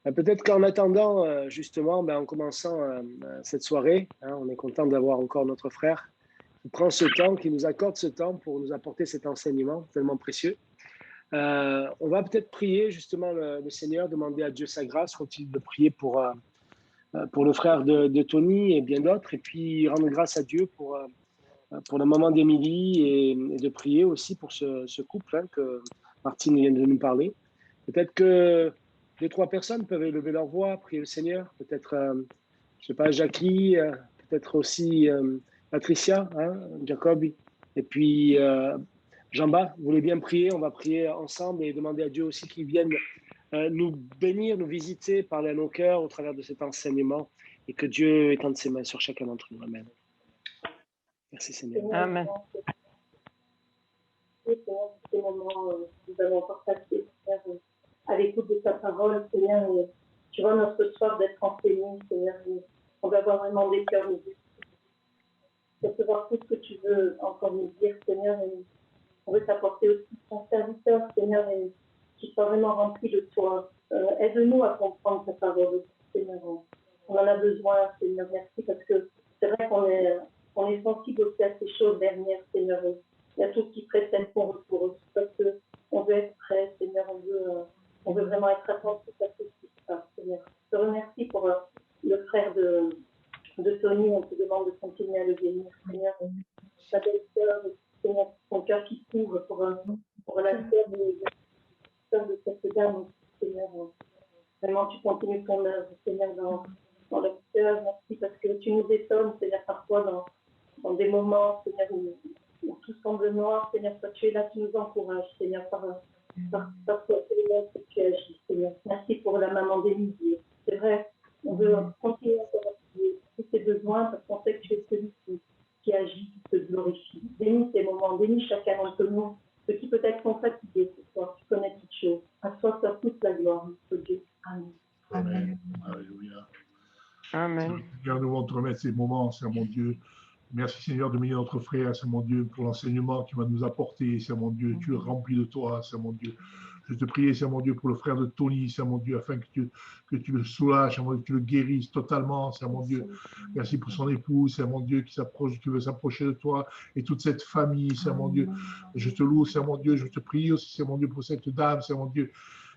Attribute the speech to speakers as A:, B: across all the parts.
A: Peut-être qu'en attendant, justement, en commençant cette soirée, hein, on est content d'avoir encore notre frère qui prend ce temps, qui nous accorde ce temps pour nous apporter cet enseignement tellement précieux. On va peut-être prier justement le Seigneur, demander à Dieu sa grâce, continue de prier pour le frère de Tony et bien d'autres, et puis rendre grâce à Dieu pour le moment d'Émilie et de prier aussi pour ce couple hein, que Martine vient de nous parler. Peut-être que deux, trois personnes peuvent élever leur voix, prier le Seigneur. Peut-être, je sais pas, Jackie, peut-être aussi Patricia, hein, Jacobi. Et puis, Jamba, vous voulez bien prier? On va prier ensemble et demander à Dieu aussi qu'il vienne nous bénir, nous visiter, parler à nos cœurs au travers de cet enseignement et que Dieu étende ses mains sur chacun d'entre nous. Amen. Merci Seigneur.
B: Amen.
C: Seigneur, ces moments, nous allons encore passer, Seigneur, à l'écoute de ta parole, Seigneur. Tu vois notre soif d'être enseignés, Seigneur. On va avoir vraiment des cœurs ouverts. Recevoir tout ce que tu veux encore nous dire, Seigneur. Et on veut t'apporter aussi ton serviteur, Seigneur, et qui soit vraiment rempli de toi. Aide-nous à comprendre ta parole, Seigneur. On en a besoin, Seigneur. Merci, parce que c'est vrai qu'on est sensible aussi à ces choses dernières, Seigneur. Il y a tout qui précède ton retour, parce qu'on veut être prêt, Seigneur. On veut vraiment être attentif à ce qui se passe, Seigneur. Je te remercie pour le frère de Tony. On te demande de continuer à le bénir, Seigneur. Ta belle sœur, Seigneur, ton cœur qui s'ouvre pour la sœur de cette dame, Seigneur. Vraiment, tu continues ton œuvre, Seigneur, dans leur cœur. Merci parce que tu nous étonnes, Seigneur, parfois dans des moments, Seigneur, où tout semble noir, Seigneur. Toi, tu es là, tu nous encourages, Seigneur, par toi, Seigneur, que tu agis, Seigneur. Merci pour la maman d'Émilie. C'est vrai, on veut continuer à tous tes besoins parce qu'on sait que tu es celui qui agit, qui te glorifie. Bénis ces moments, bénis chacun d'entre nous, ceux qui peut-être sont fatigués ce soir, tu connais toutes choses. À toi soit toute la gloire, notre Dieu. Amen.
D: Amen. Alléluia.
B: Amen.
D: Seigneur, nous voulons te remettre ces moments, Seigneur mon Dieu. Merci Seigneur de bénir notre frère, Seigneur mon Dieu, pour l'enseignement qu'il va nous apporter, Seigneur mon Dieu. Tu es rempli de toi, Seigneur mon Dieu. Je te prie, Seigneur mon Dieu, pour le frère de Tony, Seigneur mon Dieu, afin que tu le soulages, Seigneur mon Dieu, que tu le guérisses totalement, Seigneur mon Dieu. Merci pour son épouse, Seigneur mon Dieu, qui veut s'approcher de toi, et toute cette famille, Seigneur mon Dieu. Je te loue, Seigneur mon Dieu, je te prie aussi, Seigneur mon Dieu, pour cette dame, Seigneur mon Dieu,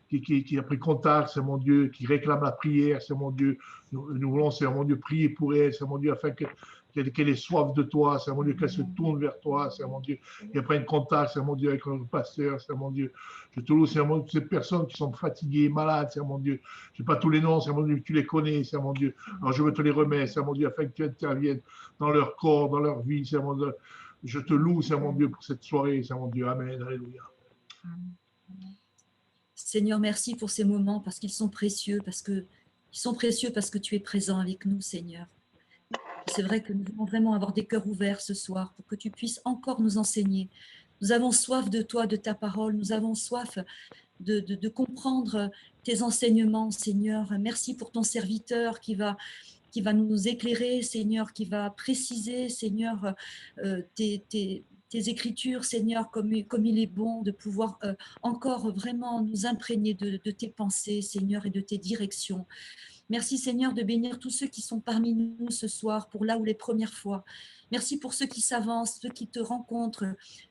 D: qui a pris contact, Seigneur mon Dieu, qui réclame la prière, Seigneur mon Dieu. Nous voulons, Seigneur mon Dieu, prier pour elle, Seigneur mon Dieu, afin qu'elle ait soif de toi, Seigneur mon Dieu, qu'elle se tourne vers toi, Seigneur mon Dieu, qu'elle prenne contact, Seigneur mon Dieu, avec notre pasteur, Seigneur mon Dieu. Je te loue, Seigneur mon Dieu, toutes ces personnes qui sont fatiguées, malades, Seigneur mon Dieu. Je n'ai pas tous les noms, Seigneur mon Dieu, tu les connais, Seigneur mon Dieu. Alors je veux te les remettre, Seigneur mon Dieu, afin que tu interviennes dans leur corps, dans leur vie, Seigneur mon Dieu. Je te loue, Seigneur mon Dieu, pour cette soirée, Seigneur mon Dieu. Amen, alléluia.
E: Seigneur, merci pour ces moments parce qu'ils sont précieux, parce que tu es présent avec nous, Seigneur. C'est vrai que nous voulons vraiment avoir des cœurs ouverts ce soir pour que tu puisses encore nous enseigner. Nous avons soif de toi, de ta parole. Nous avons soif de comprendre tes enseignements, Seigneur. Merci pour ton serviteur qui va nous éclairer, Seigneur, qui va préciser, Seigneur, tes écritures, Seigneur, comme il est bon de pouvoir encore vraiment nous imprégner de tes pensées, Seigneur, et de tes directions. Merci, Seigneur, de bénir tous ceux qui sont parmi nous ce soir pour là ou les premières fois. Merci pour ceux qui s'avancent, ceux qui te rencontrent,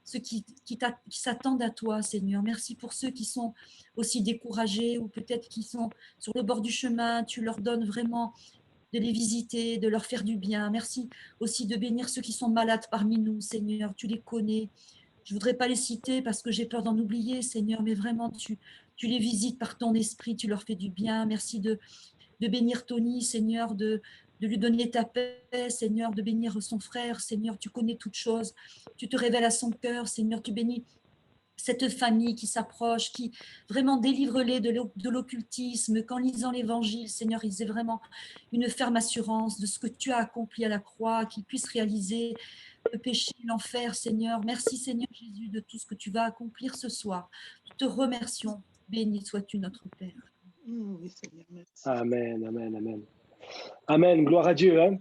E: ceux qui s'attendent à toi, Seigneur. Merci pour ceux qui sont aussi découragés ou peut-être qui sont sur le bord du chemin. Tu leur donnes vraiment de les visiter, de leur faire du bien. Merci aussi de bénir ceux qui sont malades parmi nous, Seigneur. Tu les connais. Je ne voudrais pas les citer parce que j'ai peur d'en oublier, Seigneur, mais vraiment, tu les visites par ton esprit, tu leur fais du bien. Merci de bénir Tony, Seigneur, de lui donner ta paix, Seigneur, de bénir son frère, Seigneur, tu connais toutes choses, tu te révèles à son cœur, Seigneur, tu bénis cette famille qui s'approche, qui vraiment délivre-les de l'occultisme, qu'en lisant l'évangile, Seigneur, ils aient vraiment une ferme assurance de ce que tu as accompli à la croix, qu'ils puissent réaliser le péché, l'enfer, Seigneur. Merci, Seigneur Jésus, de tout ce que tu vas accomplir ce soir. Nous te remercions. Béni sois-tu, notre Père.
F: Oui, Seigneur, merci.
A: Amen, amen, amen. Amen, gloire à Dieu. Hein?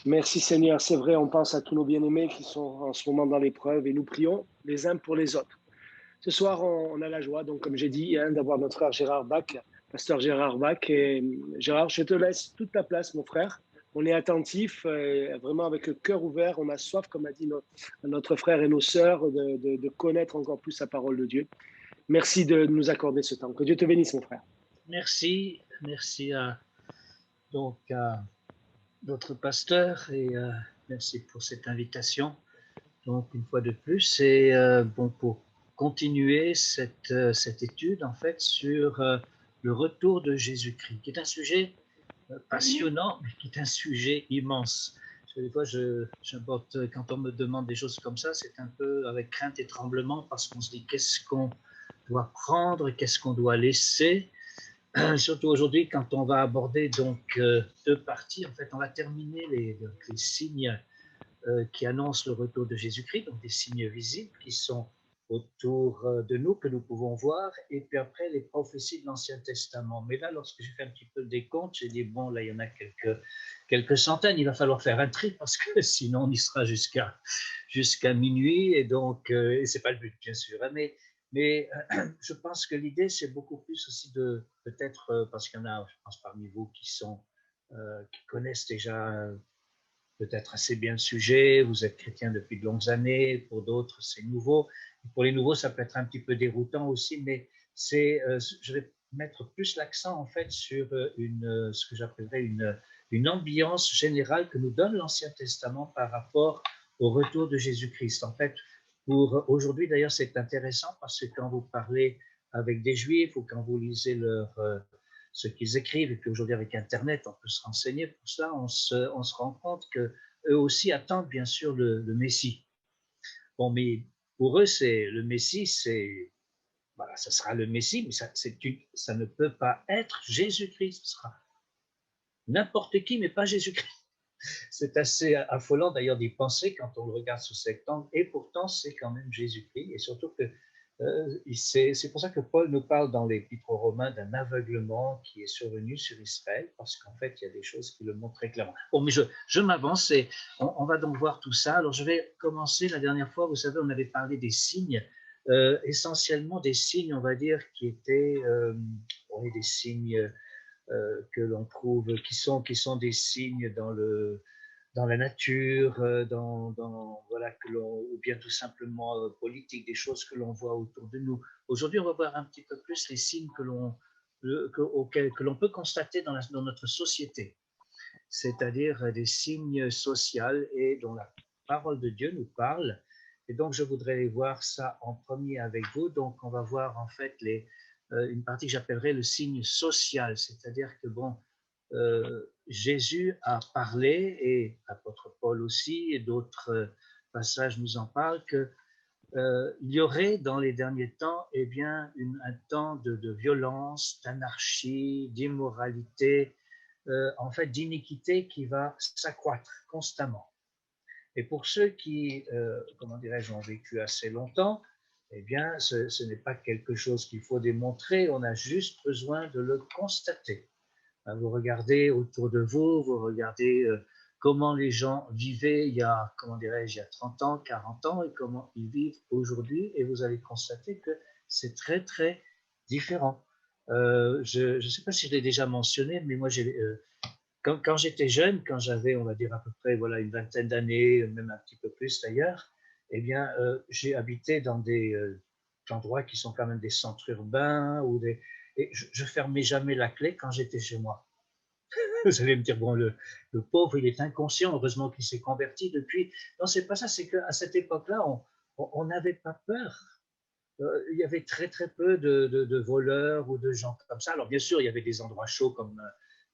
A: Merci Seigneur, c'est vrai, on pense à tous nos bien-aimés qui sont en ce moment dans l'épreuve et nous prions les uns pour les autres. Ce soir, on a la joie, donc comme j'ai dit, hein, d'avoir notre frère Gérard Bach pasteur Gérard Bach. Et Gérard, je te laisse toute la place, mon frère. On est attentif, vraiment avec le cœur ouvert. On a soif, comme a dit notre frère et nos sœurs, de connaître encore plus la parole de Dieu. Merci de nous accorder ce temps. Que Dieu te bénisse, mon frère.
B: Merci à notre pasteur et merci pour cette invitation. Donc une fois de plus, c'est pour continuer cette étude en fait sur le retour de Jésus-Christ, qui est un sujet passionnant, mais qui est un sujet immense. Des fois, j'aborde, quand on me demande des choses comme ça, c'est un peu avec crainte et tremblement parce qu'on se dit qu'est-ce qu'on doit prendre, qu'est-ce qu'on doit laisser. Surtout aujourd'hui, quand on va aborder donc deux parties, en fait, on va terminer les signes qui annoncent le retour de Jésus-Christ, donc des signes visibles qui sont autour de nous, que nous pouvons voir, et puis après les prophéties de l'Ancien Testament. Mais là, lorsque j'ai fait un petit peu le décompte, j'ai dit, bon, là, il y en a quelques centaines, il va falloir faire un tri, parce que sinon, on y sera jusqu'à minuit, et donc, et c'est pas le but, bien sûr, hein, mais je pense que l'idée, c'est beaucoup plus aussi de, peut-être, parce qu'il y en a, je pense, parmi vous qui connaissent déjà peut-être assez bien le sujet, vous êtes chrétien depuis de longues années, pour d'autres, c'est nouveau. Pour les nouveaux, ça peut être un petit peu déroutant aussi, mais je vais mettre plus l'accent, en fait, sur ce que j'appellerais une ambiance générale que nous donne l'Ancien Testament par rapport au retour de Jésus-Christ. En fait, pour aujourd'hui, d'ailleurs, c'est intéressant parce que quand vous parlez avec des Juifs ou quand vous lisez ce qu'ils écrivent, et puis aujourd'hui avec Internet, on peut se renseigner pour ça, on se rend compte qu'eux aussi attendent bien sûr le Messie. Bon, mais pour eux, le Messie, voilà, ça sera le Messie, mais ça ne peut pas être Jésus-Christ, ce sera n'importe qui, mais pas Jésus-Christ. C'est assez affolant d'ailleurs d'y penser quand on le regarde sous cet angle, et pourtant c'est quand même Jésus-Christ, et surtout que c'est pour ça que Paul nous parle dans l'Épître aux Romains d'un aveuglement qui est survenu sur Israël, parce qu'en fait il y a des choses qui le montrent très clairement. Bon, mais je m'avance et on va donc voir tout ça. Alors je vais commencer. La dernière fois, vous savez, on avait parlé des signes, essentiellement des signes, on va dire, qui étaient des signes que l'on trouve, qui sont des signes dans la nature, voilà, ou bien tout simplement politique, des choses que l'on voit autour de nous. Aujourd'hui, on va voir un petit peu plus les signes que l'on peut constater dans notre société, c'est-à-dire des signes sociaux et dont la parole de Dieu nous parle. Et donc, je voudrais voir ça en premier avec vous. Donc, on va voir en fait une partie que j'appellerais le signe social, c'est-à-dire que, bon, Jésus a parlé, et l'apôtre Paul aussi, et d'autres passages nous en parlent, qu'il y aurait dans les derniers temps un temps de violence, d'anarchie, d'immoralité, en fait d'iniquité qui va s'accroître constamment. Et pour ceux qui, comment dirais-je, ont vécu assez longtemps, eh bien, ce n'est pas quelque chose qu'il faut démontrer, on a juste besoin de le constater. Vous regardez autour de vous, vous regardez comment les gens vivaient il y a, comment dirais-je, il y a 30 ans, 40 ans, et comment ils vivent aujourd'hui, et vous allez constater que c'est très, très différent. Je ne sais pas si je l'ai déjà mentionné, mais moi, quand j'étais jeune, quand j'avais, on va dire, à peu près voilà, une vingtaine d'années, même un petit peu plus d'ailleurs, eh bien, j'ai habité dans des endroits qui sont quand même des centres urbains, et je fermais jamais la clé quand j'étais chez moi. Vous allez me dire, bon, le pauvre, il est inconscient, heureusement qu'il s'est converti depuis. Non, c'est pas ça, c'est qu'à cette époque-là, on n'avait pas peur. Il y avait très, très peu de voleurs ou de gens comme ça. Alors, bien sûr, il y avait des endroits chauds,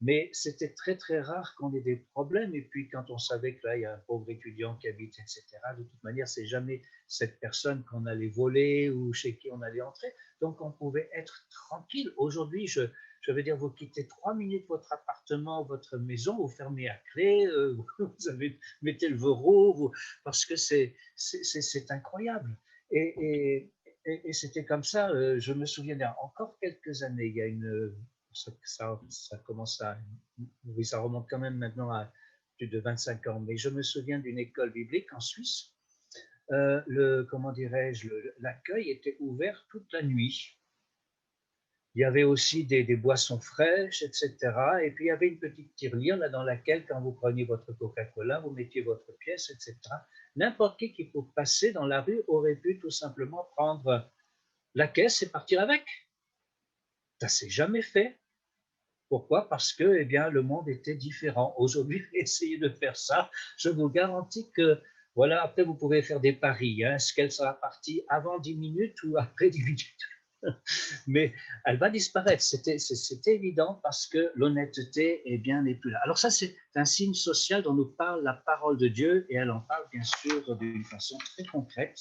B: mais c'était très, très rare qu'on ait des problèmes. Et puis, quand on savait que là, il y a un pauvre étudiant qui habite, etc., de toute manière, c'est jamais cette personne qu'on allait voler ou chez qui on allait entrer. Donc, on pouvait être tranquille. Aujourd'hui, je veux dire, vous quittez 3 minutes votre appartement, votre maison, vous fermez à clé, vous mettez le verrou, parce que c'est incroyable. Et c'était comme ça, je me souviens, il y a encore quelques années, il y a ça commence oui, ça remonte quand même maintenant à plus de 25 ans, mais je me souviens d'une école biblique en Suisse. Comment dirais-je, l'accueil était ouvert toute la nuit. Il y avait aussi des boissons fraîches, etc. Et puis, il y avait une petite tirelire là, dans laquelle, quand vous preniez votre Coca-Cola, vous mettiez votre pièce, etc. N'importe qui pour passer dans la rue aurait pu tout simplement prendre la caisse et partir avec. Ça ne s'est jamais fait. Pourquoi? Parce que eh bien, le monde était différent. Aujourd'hui, essayez de faire ça. Je vous garantis que, voilà, après, vous pouvez faire des paris. Hein. Est-ce qu'elle sera partie avant 10 minutes ou après 10 minutes? Mais elle va disparaître. C'était évident parce que l'honnêteté eh bien, n'est plus là. Alors ça, c'est un signe social dont nous parle la parole de Dieu et elle en parle bien sûr d'une façon très concrète.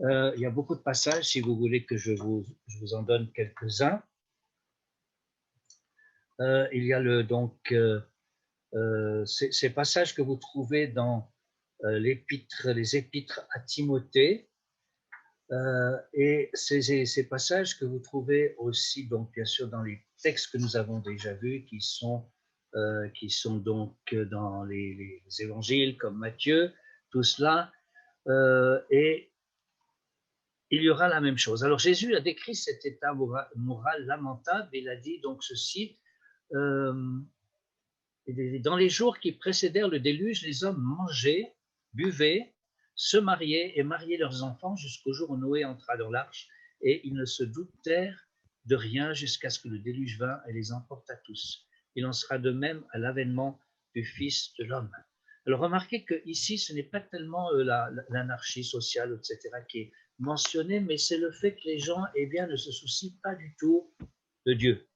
B: Il y a beaucoup de passages, si vous voulez que je vous en donne quelques-uns. Il y a ces passages que vous trouvez dans les épîtres à Timothée, et ces passages que vous trouvez aussi, donc bien sûr, dans les textes que nous avons déjà vus, qui sont donc dans les évangiles comme Matthieu, tout cela, et il y aura la même chose. Alors Jésus a décrit cet état moral lamentable, il a dit donc ceci, dans les jours qui précédèrent le déluge, les hommes mangeaient, buvaient, se mariaient et mariaient leurs enfants jusqu'au jour où Noé entra dans l'arche, et ils ne se doutèrent de rien jusqu'à ce que le déluge vînt et les emporta tous. Il en sera de même à l'avènement du Fils de l'homme. Alors remarquez qu'ici, ce n'est pas tellement l'anarchie sociale, etc., qui est mentionnée, mais c'est le fait que les gens eh bien, ne se soucient pas du tout de Dieu.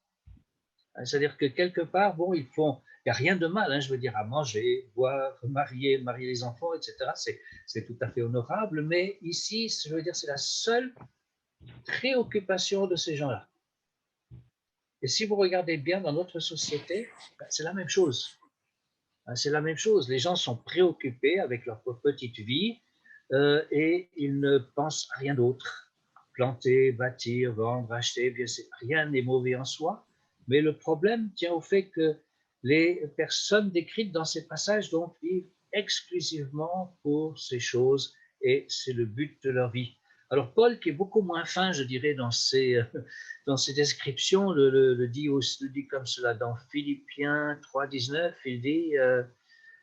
B: C'est-à-dire que quelque part, bon, il n'y a rien de mal, hein, je veux dire, à manger, boire, marier les enfants, etc. C'est tout à fait honorable, mais ici, je veux dire, c'est la seule préoccupation de ces gens-là. Et si vous regardez bien dans notre société, c'est la même chose. C'est la même chose. Les gens sont préoccupés avec leur petite vie et ils ne pensent à rien d'autre. Planter, bâtir, vendre, acheter, bien, rien n'est mauvais en soi. Mais le problème tient au fait que les personnes décrites dans ces passages donc vivent exclusivement pour ces choses et c'est le but de leur vie. Alors Paul, qui est beaucoup moins fin, je dirais, dans ses descriptions, le dit comme cela dans Philippiens 3,19, il dit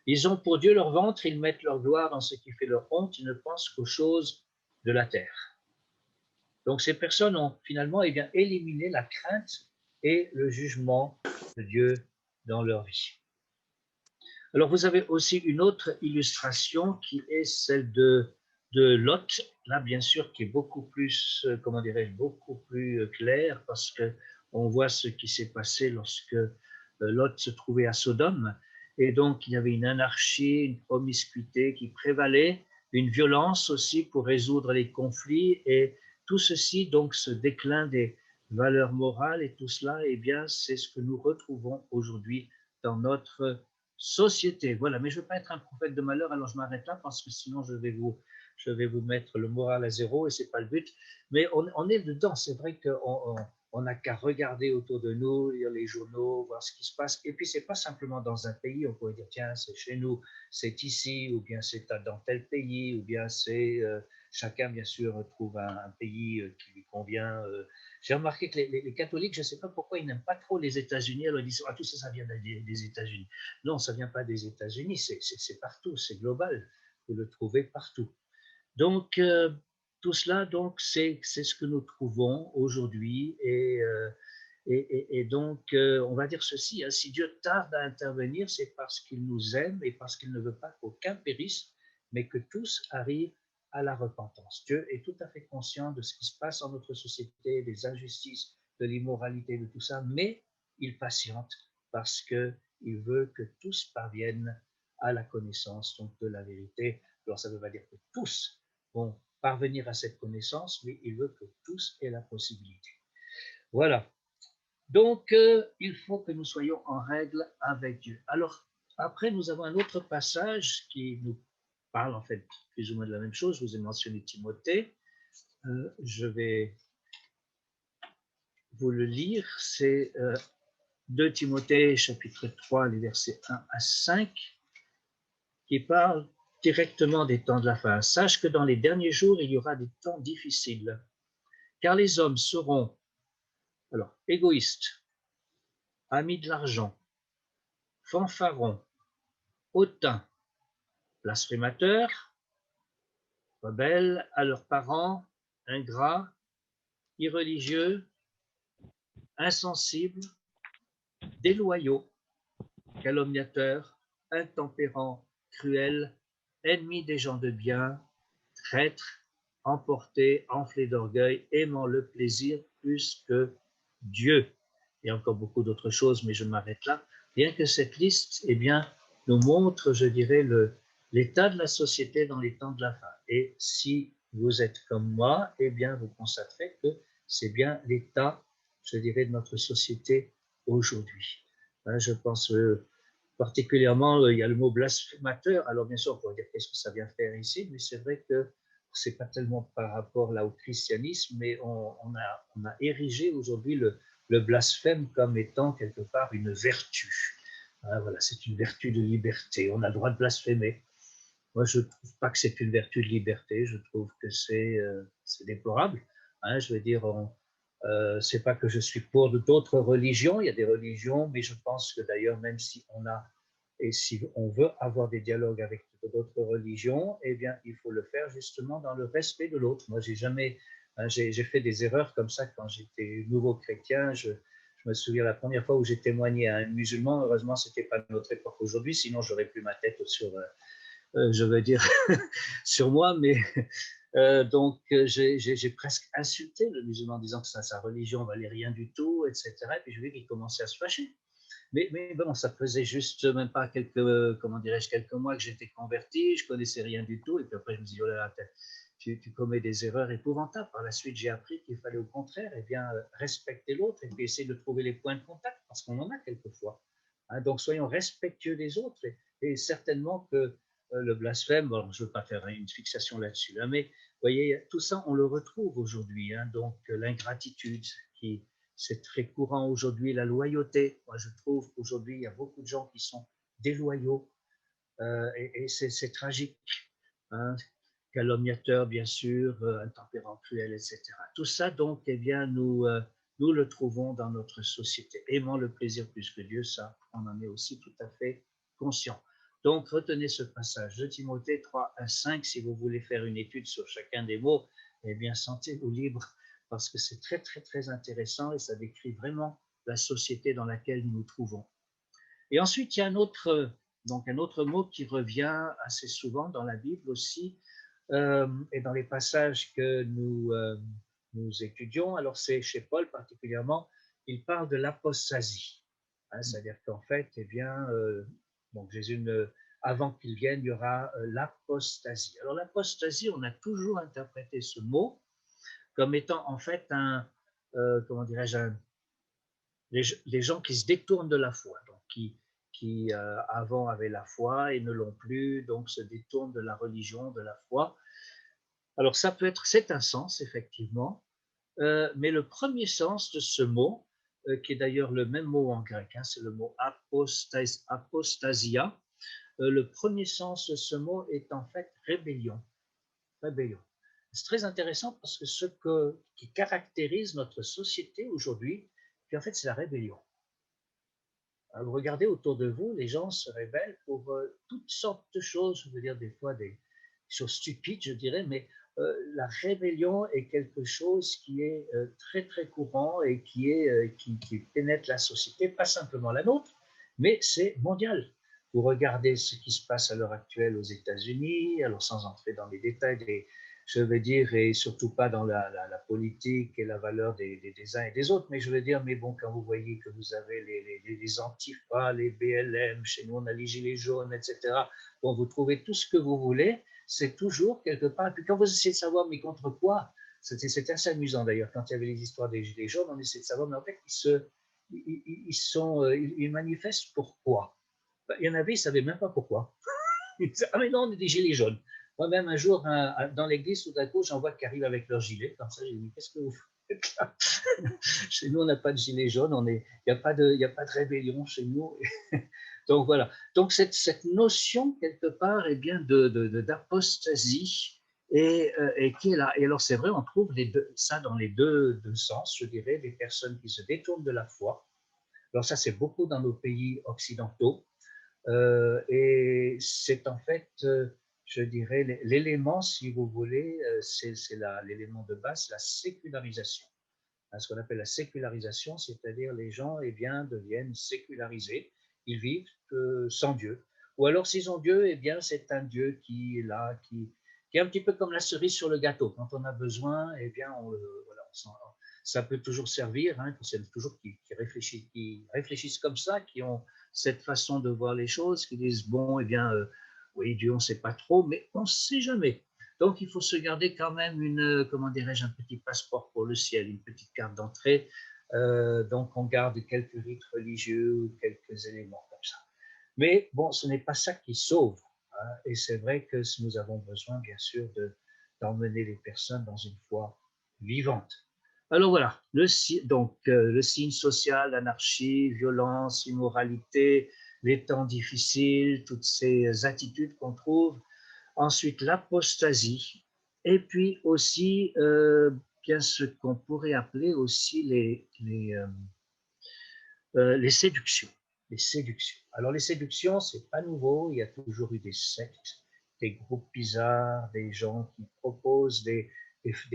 B: ils ont pour Dieu leur ventre, ils mettent leur gloire dans ce qui fait leur honte, ils ne pensent qu'aux choses de la terre. Donc ces personnes ont finalement bien, éliminé la crainte et le jugement de Dieu dans leur vie. Alors vous avez aussi une autre illustration qui est celle de Lot, là bien sûr qui est beaucoup plus, comment dirais-je, beaucoup plus claire parce qu'on voit ce qui s'est passé lorsque Lot se trouvait à Sodome et donc il y avait une anarchie, une promiscuité qui prévalait, une violence aussi pour résoudre les conflits et tout ceci, donc ce déclin des valeurs morales et tout cela, eh bien c'est ce que nous retrouvons aujourd'hui dans notre société. Voilà, mais je ne veux pas être un prophète de malheur, alors je m'arrête là parce que sinon je vais vous mettre le moral à zéro et ce n'est pas le but. Mais on est dedans, c'est vrai qu'on n'a qu'à regarder autour de nous, lire les journaux, voir ce qui se passe. Et puis, ce n'est pas simplement dans un pays, on pourrait dire, tiens, c'est chez nous, c'est ici, ou bien c'est dans tel pays, ou bien c'est... chacun, bien sûr, trouve un pays qui lui convient. J'ai remarqué que les catholiques, je ne sais pas pourquoi, ils n'aiment pas trop les États-Unis. Alors ils disent, ah, tout ça, ça vient des États-Unis. Non, ça ne vient pas des États-Unis, c'est partout, c'est global. Vous le trouvez partout. Donc, tout cela, donc, c'est ce que nous trouvons aujourd'hui. Et donc, on va dire ceci, hein, si Dieu tarde à intervenir, c'est parce qu'il nous aime et parce qu'il ne veut pas qu'aucun périsse, mais que tous arrivent à la repentance. Dieu est tout à fait conscient de ce qui se passe dans notre société, des injustices, de l'immoralité, de tout ça, mais il patiente parce qu'il veut que tous parviennent à la connaissance donc, de la vérité. Alors, ça ne veut pas dire que tous vont parvenir à cette connaissance, mais il veut que tous aient la possibilité. Voilà. Donc, il faut que nous soyons en règle avec Dieu. Alors, après, nous avons un autre passage qui nous parle en fait plus ou moins de la même chose. Je vous ai mentionné Timothée. Je vais vous le lire. C'est 2 Timothée, chapitre 3, les versets 1 à 5, qui parle directement des temps de la fin. Sache que dans les derniers jours, il y aura des temps difficiles, car les hommes seront Alors, égoïste, ami de l'argent, fanfaron, hautain, blasphémateur, rebelles à leurs parents, ingrats, irreligieux, insensibles, déloyaux, calomniateurs, intempérants, cruels, ennemis des gens de bien, traîtres, emportés, enflés d'orgueil, aimant le plaisir plus que Dieu. Il y a encore beaucoup d'autres choses, mais je m'arrête là. Bien que cette liste, eh bien, nous montre, je dirais, l'état de la société dans les temps de la fin. Et si vous êtes comme moi, eh bien, vous constaterez que c'est bien l'état, je dirais, de notre société aujourd'hui. Je pense particulièrement, il y a le mot blasphémateur. Alors, bien sûr, on pourrait dire qu'est-ce que ça vient faire ici, mais c'est vrai que c'est pas tellement par rapport là au christianisme, mais on a érigé aujourd'hui le blasphème comme étant quelque part une vertu. Voilà, c'est une vertu de liberté. On a le droit de blasphémer. Moi, je ne trouve pas que c'est une vertu de liberté. Je trouve que c'est déplorable. Je veux dire, c'est pas que je suis pour d'autres religions. Il y a des religions, mais je pense que d'ailleurs, même si on a et si on veut avoir des dialogues avec d'autres religions, eh bien, il faut le faire justement dans le respect de l'autre. Moi, j'ai fait des erreurs comme ça quand j'étais nouveau chrétien. Je me souviens la première fois où j'ai témoigné à un musulman. Heureusement, c'était pas notre époque aujourd'hui, sinon j'aurais plus ma tête sur, je veux dire, sur moi. Mais donc, j'ai presque insulté le musulman en disant que sa religion valait rien du tout, etc. Et puis je lui ai vu qu'il commençait à se fâcher. Mais bon, ça faisait juste même pas quelques mois que j'étais converti, je connaissais rien du tout. Et puis après, je me dis, oh là là, tu commets des erreurs épouvantables. Par la suite, j'ai appris qu'il fallait au contraire, eh bien, respecter l'autre et puis essayer de trouver les points de contact, parce qu'on en a quelquefois. Donc, soyons respectueux des autres. Et certainement que le blasphème, bon, je ne veux pas faire une fixation là-dessus, mais vous voyez, tout ça, on le retrouve aujourd'hui. Donc, l'ingratitude qui c'est très courant aujourd'hui, la loyauté. Moi, je trouve qu'aujourd'hui, il y a beaucoup de gens qui sont déloyaux et c'est tragique. Calomniateurs, bien sûr, intempérants, cruels, etc. Tout ça, donc, eh bien, nous le trouvons dans notre société. Aimant le plaisir plus que Dieu, ça, on en est aussi tout à fait conscient. Donc, retenez ce passage de Timothée 3 à 5. Si vous voulez faire une étude sur chacun des mots, eh bien, sentez-vous libre, parce que c'est très, très, très intéressant et ça décrit vraiment la société dans laquelle nous nous trouvons. Et ensuite, il y a un autre mot qui revient assez souvent dans la Bible aussi, et dans les passages que nous étudions. Alors, c'est chez Paul particulièrement, il parle de l'apostasie. C'est-à-dire qu'en fait, eh bien, donc Jésus, avant qu'il vienne, il y aura l'apostasie. Alors, l'apostasie, on a toujours interprété ce mot comme étant en fait comment dirais-je, les gens qui se détournent de la foi, donc qui avant avaient la foi et ne l'ont plus, donc se détournent de la religion, de la foi. Alors ça peut être, c'est un sens effectivement, mais le premier sens de ce mot, qui est d'ailleurs le même mot en grec, c'est le mot apostasia, le premier sens de ce mot est en fait rébellion. Rébellion. C'est très intéressant parce que ce qui caractérise notre société aujourd'hui, puis en fait, c'est la rébellion. Vous regardez autour de vous, les gens se rébellent pour toutes sortes de choses, je veux dire des fois des choses stupides, je dirais, mais la rébellion est quelque chose qui est très très courant et qui pénètre la société, pas simplement la nôtre, mais c'est mondial. Vous regardez ce qui se passe à l'heure actuelle aux États-Unis, alors sans entrer dans les détails je veux dire, et surtout pas dans la politique et la valeur des uns et des autres, mais je veux dire, mais bon, quand vous voyez que vous avez les Antifa, les BLM, chez nous on a les Gilets jaunes, etc., bon, vous trouvez tout ce que vous voulez, c'est toujours quelque part, et puis quand vous essayez de savoir, mais contre quoi, c'était assez amusant d'ailleurs, quand il y avait les histoires des Gilets jaunes, on essayait de savoir, mais en fait, ils manifestent pourquoi? Il y en avait, ils ne savaient même pas pourquoi. Ils disaient, ah mais non, on est des Gilets jaunes. Moi-même, un jour, dans l'église, tout à coup, j'en vois qui arrivent avec leur gilet. Comme ça, j'ai dit, qu'est-ce que vous faites là? Chez nous, on n'a pas de gilet jaune, il n'y a pas de rébellion chez nous. Donc voilà. Donc cette notion, quelque part, eh bien, d'apostasie et qui est là. Et alors, c'est vrai, on trouve ça dans les deux sens, je dirais, des personnes qui se détournent de la foi. Alors ça, c'est beaucoup dans nos pays occidentaux. Et c'est en fait, je dirais, l'élément, si vous voulez, c'est l'élément de base, la sécularisation. Ce qu'on appelle la sécularisation, c'est-à-dire les gens eh bien, deviennent sécularisés, ils vivent sans Dieu. Ou alors s'ils ont Dieu, eh bien, c'est un Dieu qui est là, qui est un petit peu comme la cerise sur le gâteau. Quand on a besoin, eh bien, voilà, ça peut toujours servir, hein, c'est toujours qui réfléchissent comme ça, qui ont cette façon de voir les choses, qui disent, bon, eh bien, oui, Dieu, on ne sait pas trop, mais on ne sait jamais. Donc, il faut se garder quand même comment dirais-je, un petit passeport pour le ciel, une petite carte d'entrée. Donc, on garde quelques rites religieux ou quelques éléments comme ça. Mais bon, ce n'est pas ça qui sauve. Hein, et c'est vrai que nous avons besoin, bien sûr, d'emmener les personnes dans une foi vivante. Alors voilà, le signe social, l'anarchie, violence, immoralité, les temps difficiles, toutes ces attitudes qu'on trouve. Ensuite, l'apostasie, et puis aussi bien ce qu'on pourrait appeler aussi les séductions. Les séductions. Alors les séductions, c'est pas nouveau, il y a toujours eu des sectes, des groupes bizarres, des gens qui proposent des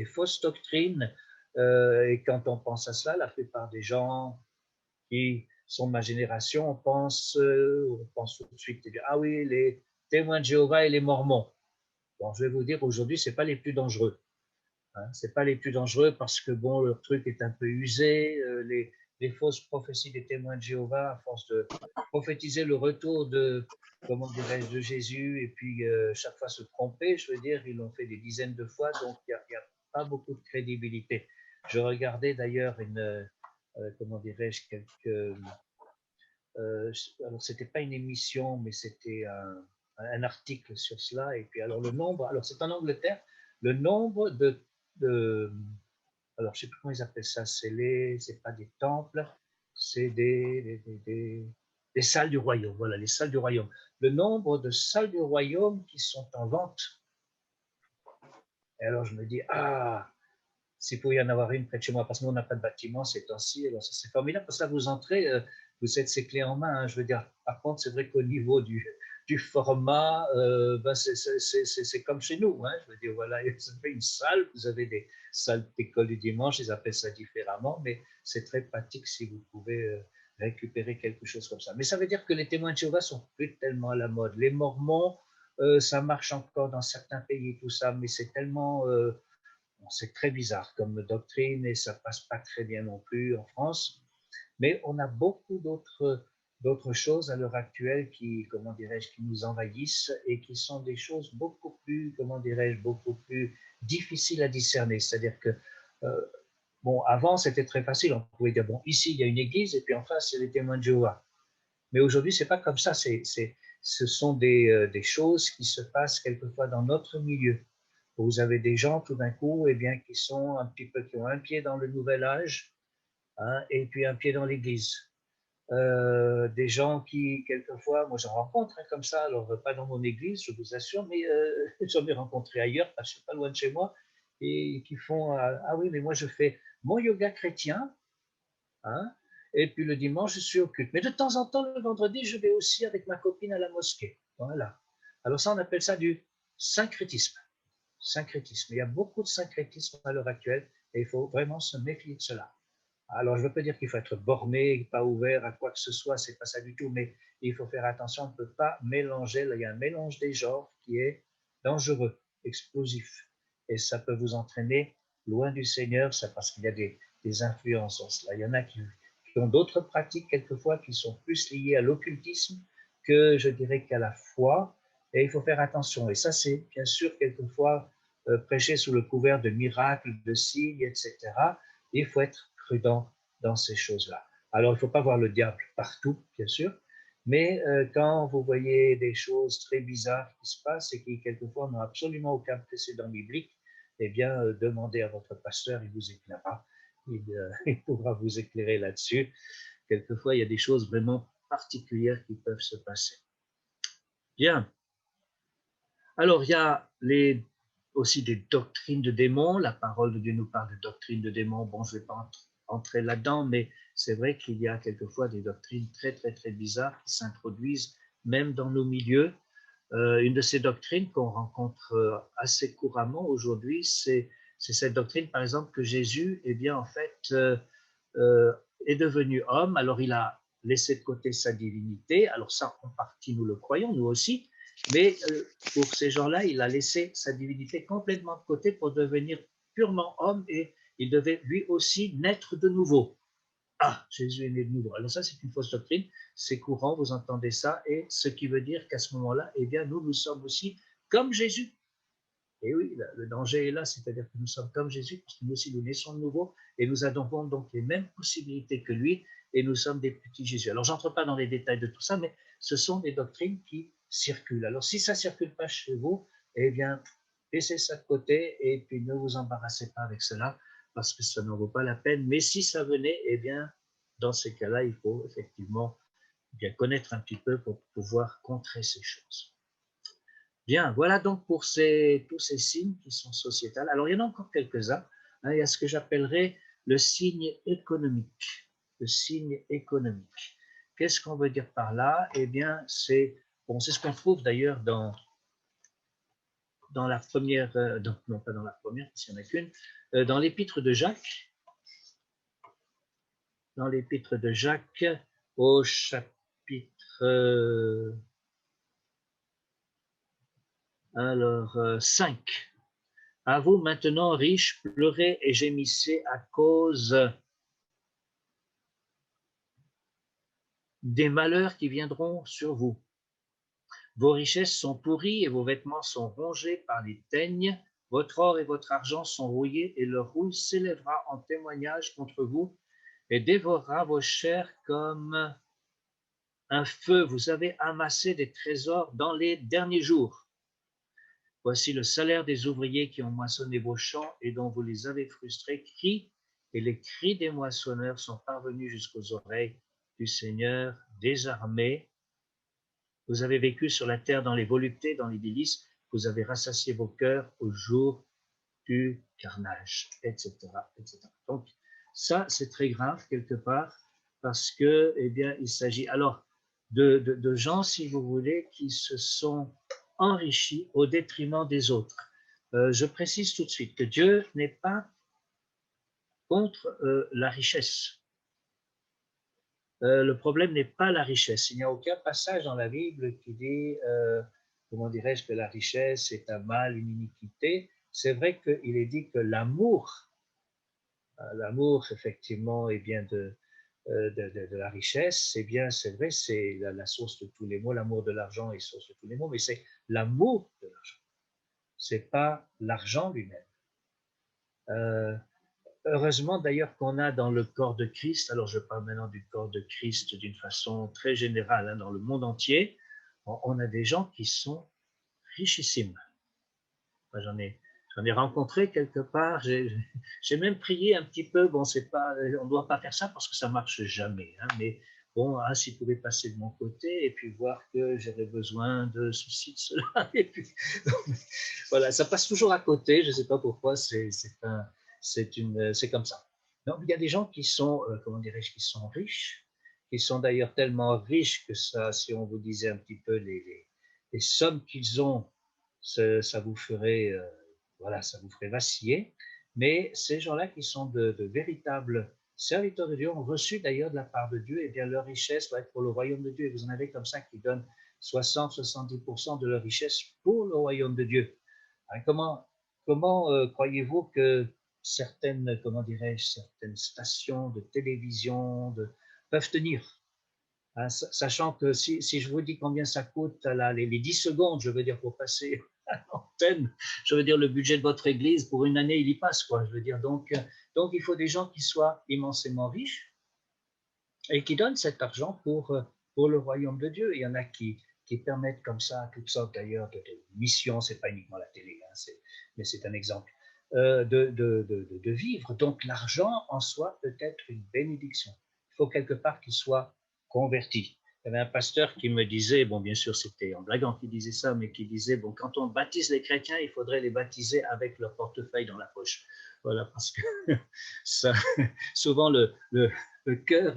B: fausses doctrines, et quand on pense à cela, la plupart des gens qui sont de ma génération, on pense tout de suite, ah oui, les témoins de Jéhovah et les Mormons. Bon, je vais vous dire, aujourd'hui, ce n'est pas les plus dangereux. Hein, ce n'est pas les plus dangereux parce que, bon, leur truc est un peu usé. Les fausses prophéties des témoins de Jéhovah, à force de prophétiser le retour comment dirais-je, de Jésus, et puis chaque fois se tromper, je veux dire, ils l'ont fait des dizaines de fois, donc il n'y a pas beaucoup de crédibilité. Je regardais d'ailleurs comment dirais-je, alors c'était pas une émission, mais c'était un article sur cela. Et puis alors le nombre, alors c'est en Angleterre, le nombre alors je sais plus comment ils appellent ça, c'est pas des temples, c'est des salles du royaume. Voilà, les salles du royaume. Le nombre de salles du royaume qui sont en vente. Et alors je me dis, s'il pouvait y en avoir une près de chez moi, parce que nous, on n'a pas de bâtiment ces temps-ci, alors ça c'est formidable, parce que là, vous entrez, vous êtes ces clés en main, hein, je veux dire. Par contre, c'est vrai qu'au niveau du format, ben c'est comme chez nous, hein, je veux dire, voilà, vous avez une salle, vous avez des salles d'école du dimanche, ils appellent ça différemment, mais c'est très pratique si vous pouvez récupérer quelque chose comme ça. Mais ça veut dire que les témoins de Jéhovah sont plus tellement à la mode. Les Mormons, ça marche encore dans certains pays, tout ça, mais c'est tellement... c'est très bizarre comme doctrine et ça passe pas très bien non plus en France. Mais on a beaucoup d'autres choses à l'heure actuelle qui, comment dirais-je, qui nous envahissent et qui sont des choses beaucoup plus, comment dirais-je, beaucoup plus difficiles à discerner. C'est-à-dire que, bon, avant, c'était très facile. On pouvait dire, bon, ici, il y a une église et puis en face, il y a les témoins de Jéhovah. Mais aujourd'hui, c'est pas comme ça. Ce sont des choses qui se passent quelquefois dans notre milieu. Vous avez des gens tout d'un coup, eh bien, qui sont un petit peu, qui ont un pied dans le nouvel âge, hein, et puis un pied dans l'église. Des gens qui, quelquefois, moi j'en rencontre comme ça, alors pas dans mon église, je vous assure, mais j'en ai rencontré ailleurs, parce que pas loin de chez moi, et qui font, ah oui, mais moi je fais mon yoga chrétien, hein, et puis le dimanche je suis au culte. Mais de temps en temps, le vendredi, je vais aussi avec ma copine à la mosquée. Voilà. Alors ça, on appelle ça du syncrétisme. Syncrétisme. Il y a beaucoup de syncrétisme à l'heure actuelle et il faut vraiment se méfier de cela. Alors, je ne veux pas dire qu'il faut être borné, pas ouvert à quoi que ce soit, c'est pas ça du tout, mais il faut faire attention, on ne peut pas mélanger, il y a un mélange des genres qui est dangereux, explosif, et ça peut vous entraîner loin du Seigneur, ça parce qu'il y a des influences en cela. Il y en a qui ont d'autres pratiques quelquefois qui sont plus liées à l'occultisme que je dirais qu'à la foi, et il faut faire attention. Et ça, c'est bien sûr quelquefois prêcher sous le couvert de miracles, de signes, etc. Il faut être prudent dans ces choses-là. Alors, il ne faut pas voir le diable partout, bien sûr, mais quand vous voyez des choses très bizarres qui se passent et qui, quelquefois, n'ont absolument aucun précédent biblique, eh bien, demandez à votre pasteur, il vous éclairera, il pourra vous éclairer là-dessus. Quelquefois, il y a des choses vraiment particulières qui peuvent se passer. Bien. Alors, il y a aussi des doctrines de démons. La parole de Dieu nous parle de doctrines de démons. Bon, je ne vais pas entrer là-dedans, mais c'est vrai qu'il y a quelquefois des doctrines très, très, très bizarres qui s'introduisent même dans nos milieux. Une de ces doctrines qu'on rencontre assez couramment aujourd'hui, c'est cette doctrine, par exemple, que Jésus, eh bien, en fait, est devenu homme. Alors, il a laissé de côté sa divinité. Alors ça, en partie, nous le croyons, nous aussi. Mais pour ces gens-là, il a laissé sa divinité complètement de côté pour devenir purement homme et il devait lui aussi naître de nouveau. Ah, Jésus est né de nouveau. Alors ça, c'est une fausse doctrine. C'est courant, vous entendez ça. Et ce qui veut dire qu'à ce moment-là, eh bien, nous sommes aussi comme Jésus. Et oui, le danger est là, c'est-à-dire que nous sommes comme Jésus, parce que nous aussi, nous naissons de nouveau et nous avons donc les mêmes possibilités que lui et nous sommes des petits Jésus. Alors, j'entre pas dans les détails de tout ça, mais ce sont des doctrines qui circulent. Alors, si ça circule pas chez vous, eh bien, laissez ça de côté et puis ne vous embarrassez pas avec cela parce que ça n'en vaut pas la peine. Mais si ça venait, eh bien, dans ces cas-là, il faut effectivement bien connaître un petit peu pour pouvoir contrer ces choses. Bien, voilà donc pour tous ces signes qui sont sociétals. Alors, il y en a encore quelques-uns. Hein, il y a ce que j'appellerais le signe économique. Le signe économique. Qu'est-ce qu'on veut dire par là? Eh bien, c'est ce qu'on trouve d'ailleurs dans la première, non pas dans la première, parce qu'il n'y en a qu'une, dans l'épître de Jacques. Dans l'épître de Jacques, au chapitre 5. À vous maintenant, riches, pleurez et gémissez à cause des malheurs qui viendront sur vous. Vos richesses sont pourries et vos vêtements sont rongés par les teignes. Votre or et votre argent sont rouillés et leur rouille s'élèvera en témoignage contre vous et dévorera vos chairs comme un feu. Vous avez amassé des trésors dans les derniers jours. Voici le salaire des ouvriers qui ont moissonné vos champs et dont vous les avez frustrés, crient, et les cris des moissonneurs sont parvenus jusqu'aux oreilles du Seigneur des armées. Vous avez vécu sur la terre dans les voluptés, dans les délices, vous avez rassasié vos cœurs au jour du carnage, etc., etc. Donc, ça, c'est très grave quelque part, parce que, eh bien, il s'agit alors de gens, si vous voulez, qui se sont enrichis au détriment des autres. Je précise tout de suite que Dieu n'est pas contre la richesse. Le problème n'est pas la richesse. Il n'y a aucun passage dans la Bible qui dit, comment dirais-je, que la richesse est un mal, une iniquité. C'est vrai qu'il est dit que l'amour effectivement, est bien de la richesse, c'est bien, c'est vrai, c'est la source de tous les maux. L'amour de l'argent est source de tous les maux, mais c'est l'amour de l'argent. C'est pas l'argent lui-même. Heureusement d'ailleurs qu'on a dans le corps de Christ, alors je parle maintenant du corps de Christ d'une façon très générale, hein, dans le monde entier, on a des gens qui sont richissimes. Moi, j'en ai rencontré quelque part, j'ai même prié un petit peu, bon, c'est pas, on ne doit pas faire ça parce que ça marche jamais, hein, mais bon, hein, s'il pouvait passer de mon côté et puis voir que j'avais besoin de ceci, de cela, et puis, voilà, ça passe toujours à côté, je ne sais pas pourquoi, c'est comme ça. Donc, il y a des gens qui sont, comment dirais-je, qui sont riches, qui sont d'ailleurs tellement riches que ça, si on vous disait un petit peu les sommes qu'ils ont, ça vous ferait, voilà, ça vous ferait vaciller. Mais ces gens-là qui sont de véritables serviteurs de Dieu ont reçu d'ailleurs de la part de Dieu, et bien leur richesse va être pour le royaume de Dieu. Et vous en avez comme ça qui donnent 60-70% de leur richesse pour le royaume de Dieu. Alors, comment croyez-vous que certaines, comment dirais-je, certaines stations de télévision peuvent tenir, hein, sachant que si je vous dis combien ça coûte les 10 secondes, je veux dire, pour passer à l'antenne, je veux dire, le budget de votre église, pour une année, il y passe, quoi. Je veux dire, donc il faut des gens qui soient immensément riches et qui donnent cet argent pour le royaume de Dieu. Il y en a qui permettent comme ça toutes sortes d'ailleurs de missions, c'est pas uniquement la télé, hein, mais c'est un exemple, de vivre. Donc l'argent en soi peut être une bénédiction. Il faut quelque part qu'il soit converti. y avait un pasteur qui me disait, bon, bien sûr, c'était en blaguant qu'il disait ça, mais qui disait, bon, quand on baptise les chrétiens, il faudrait les baptiser avec leur portefeuille dans la poche. Voilà, parce que ça, souvent le cœur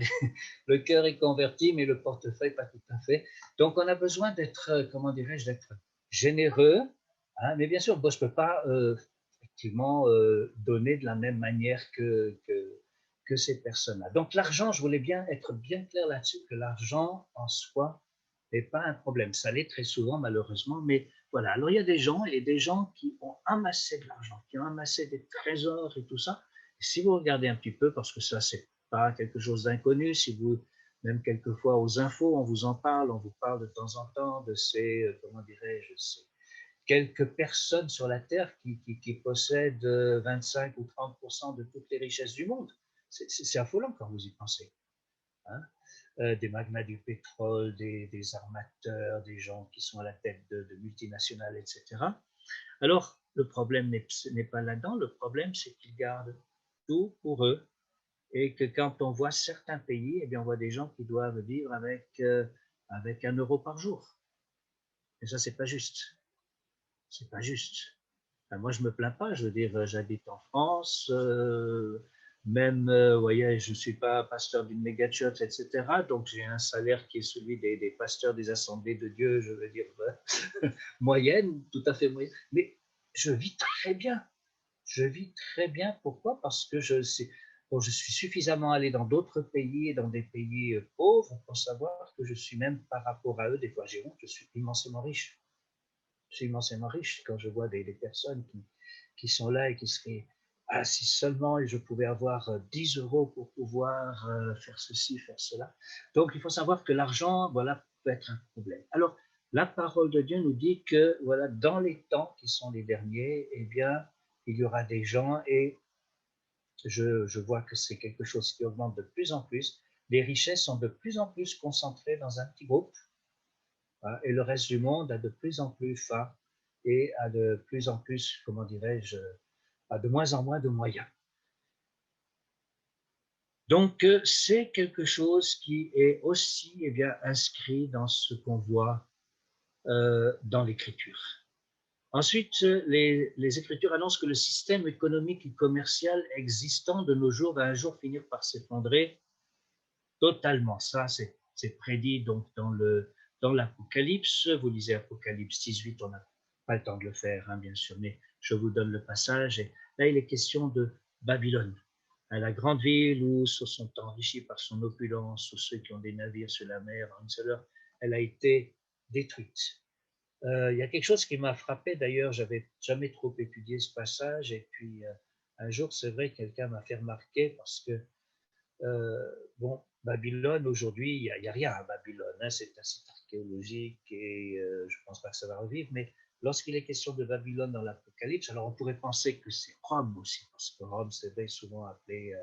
B: est converti, mais le portefeuille pas tout à fait. Donc, on a besoin d'être, comment dirais-je, d'être généreux, hein, mais bien sûr, bon, je ne peux pas effectivement donner de la même manière que ces personnes-là. Donc l'argent, je voulais bien être bien clair là-dessus, que l'argent en soi n'est pas un problème. Ça l'est très souvent malheureusement, mais voilà. Alors il y a des gens et des gens qui ont amassé de l'argent, qui ont amassé des trésors et tout ça. Et si vous regardez un petit peu, parce que ça c'est pas quelque chose d'inconnu, si vous même quelquefois aux infos, on vous parle de temps en temps de ces, comment dirais-je, ces quelques personnes sur la Terre qui possèdent 25 ou 30% de toutes les richesses du monde. C'est affolant quand vous y pensez. Hein, des magnats du pétrole, des armateurs, des gens qui sont à la tête de multinationales, etc. Alors, le problème n'est pas là-dedans, le problème c'est qu'ils gardent tout pour eux et que quand on voit certains pays, eh bien, on voit des gens qui doivent vivre avec 1 euro par jour. Et ça, c'est pas juste. C'est pas juste. Enfin, moi, je me plains pas. Je veux dire, j'habite en France. Même, vous voyez, je ne suis pas pasteur d'une méga church, etc. Donc, j'ai un salaire qui est celui des pasteurs des assemblées de Dieu, je veux dire, moyenne, tout à fait moyenne. Mais je vis très bien. Je vis très bien. Pourquoi? Parce que je suis suffisamment allé dans d'autres pays et dans des pays pauvres pour savoir que je suis même par rapport à eux, des fois j'ai honte, je suis immensément riche. Je suis immensément riche quand je vois des personnes qui sont là et qui seraient ah, si seulement je pouvais avoir 10 euros pour pouvoir faire ceci, faire cela. Donc, il faut savoir que l'argent, voilà, peut être un problème. Alors, la parole de Dieu nous dit que, voilà, dans les temps qui sont les derniers, eh bien, il y aura des gens et je vois que c'est quelque chose qui augmente de plus en plus. Les richesses sont de plus en plus concentrées dans un petit groupe et le reste du monde a de plus en plus faim et a de plus en plus, comment dirais-je, a de moins en moins de moyens. Donc, c'est quelque chose qui est aussi eh bien, inscrit dans ce qu'on voit dans l'Écriture. Ensuite, les Écritures annoncent que le système économique et commercial existant de nos jours va un jour finir par s'effondrer totalement. Ça, c'est prédit donc dans l'Apocalypse. Vous lisez Apocalypse 18, on n'a pas le temps de le faire, hein, bien sûr, mais je vous donne le passage. Et là, il est question de Babylone, la grande ville où se sont enrichis par son opulence, où ceux qui ont des navires sur la mer en une seule heure, elle a été détruite. Il y a quelque chose qui m'a frappé, d'ailleurs, j'avais jamais trop étudié ce passage, et puis un jour, c'est vrai, quelqu'un m'a fait remarquer parce que bon, Babylone, aujourd'hui, il n'y a rien à Babylone, hein, c'est un site archéologique et je ne pense pas que ça va revivre, mais lorsqu'il est question de Babylone dans l'Apocalypse, alors on pourrait penser que c'est Rome aussi, parce que Rome, c'est vrai, souvent appelé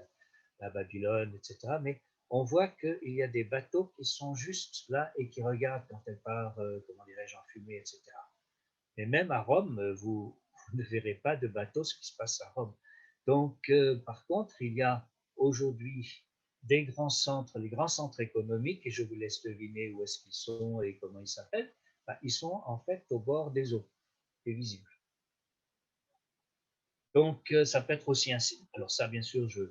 B: la Babylone, etc. Mais on voit qu'il y a des bateaux qui sont juste là et qui regardent quand elle part, comment dirais-je, en fumée, etc. Et même à Rome, vous ne verrez pas de bateau, ce qui se passe à Rome. Donc, par contre, il y a aujourd'hui des grands centres, les grands centres économiques, et je vous laisse deviner où est-ce qu'ils sont et comment ils s'appellent, ben, ils sont en fait au bord des eaux, c'est visible. Donc, ça peut être aussi un signe. Alors ça, bien sûr, je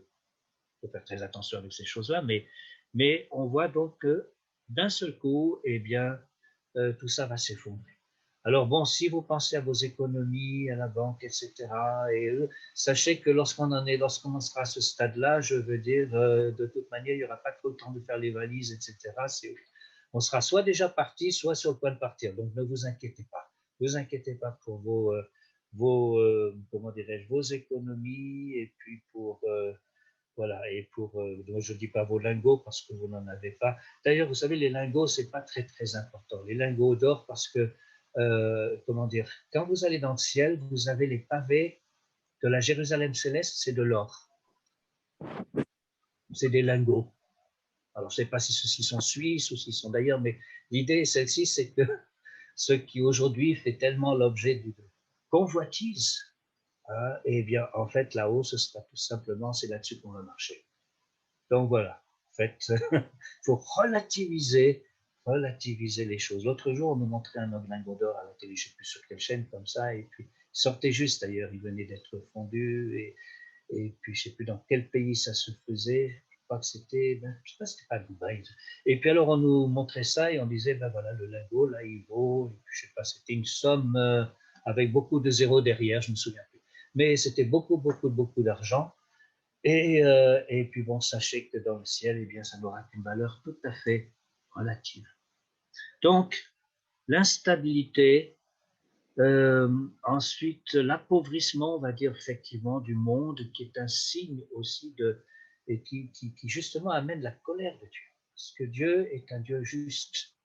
B: faut faire très attention avec ces choses-là, mais on voit donc que d'un seul coup, eh bien, tout ça va s'effondrer. Alors bon, si vous pensez à vos économies, à la banque, etc., et sachez que lorsqu'on en sera à ce stade-là, je veux dire, de toute manière, il n'y aura pas trop le temps de faire les valises, etc. On sera soit déjà parti, soit sur le point de partir. Donc ne vous inquiétez pas. Ne vous inquiétez pas pour comment dirais-je, vos économies et puis pour voilà, et pour, je ne dis pas vos lingots parce que vous n'en avez pas. D'ailleurs, vous savez, les lingots, ce n'est pas très, très important. Les lingots d'or, parce que, comment dire, quand vous allez dans le ciel, vous avez les pavés de la Jérusalem céleste, c'est de l'or. C'est des lingots. Alors, je ne sais pas si ceux-ci sont suisses ou s'ils sont d'ailleurs, mais l'idée, celle-ci, c'est que ce qui aujourd'hui fait tellement l'objet d'une convoitise, hein, eh bien, en fait, là-haut, ce sera tout simplement, c'est là-dessus qu'on va marcher. Donc voilà, en fait, il faut relativiser relativiser les choses. L'autre jour, on nous montrait un lingot d'or à la télé, je ne sais plus sur quelle chaîne, comme ça, et puis il sortait juste d'ailleurs, il venait d'être fondu, et puis je ne sais plus dans quel pays ça se faisait, je crois que c'était, je ne sais pas si c'était pas Dubaï. Et puis alors on nous montrait ça et on disait, ben voilà, le lingot, là, il vaut, et puis, je ne sais pas, c'était une somme avec beaucoup de zéros derrière, je ne me souviens plus. Mais c'était beaucoup, beaucoup, beaucoup d'argent. Et puis bon, sachez que dans le ciel, eh bien, ça n'aura qu'une valeur tout à fait relative. Donc, l'instabilité, ensuite l'appauvrissement, on va dire effectivement, du monde, qui est un signe aussi et qui justement amène la colère de Dieu. Parce que Dieu est un Dieu juste.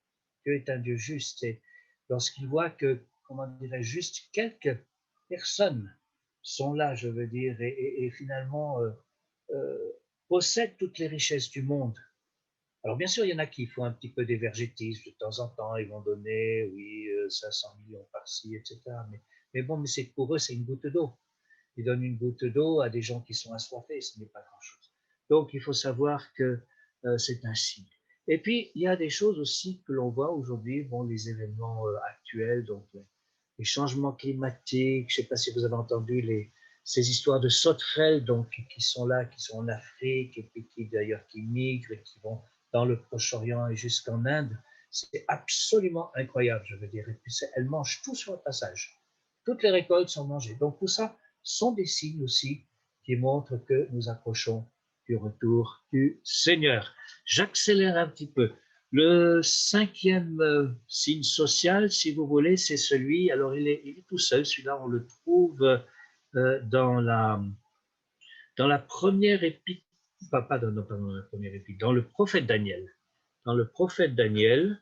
B: Dieu est un Dieu juste. Et lorsqu'il voit que, comment dirais-je, juste quelques personnes sont là, je veux dire, et finalement possèdent toutes les richesses du monde. Alors, bien sûr, il y en a qui font un petit peu d'évergétisme de temps en temps. Ils vont donner, oui, 500 millions par-ci, etc. Mais bon, mais pour eux, c'est une goutte d'eau. Ils donnent une goutte d'eau à des gens qui sont assoiffés. Ce n'est pas grand-chose. Donc, il faut savoir que c'est un signe. Et puis, il y a des choses aussi que l'on voit aujourd'hui, bon, les événements actuels, donc les changements climatiques. Je ne sais pas si vous avez entendu ces histoires de sauterelles donc, qui sont là, qui sont en Afrique, et puis qui d'ailleurs qui migrent et qui vont dans le Proche-Orient et jusqu'en Inde. C'est absolument incroyable, je veux dire. Et puis elles mangent tout sur le passage. Toutes les récoltes sont mangées. Donc tout ça sont des signes aussi qui montrent que nous approchons du retour du Seigneur. J'accélère un petit peu. Le cinquième signe social, si vous voulez, c'est celui, alors il est tout seul, celui-là on le trouve dans la première épître, pas dans la première épître, dans le prophète Daniel. Dans le prophète Daniel,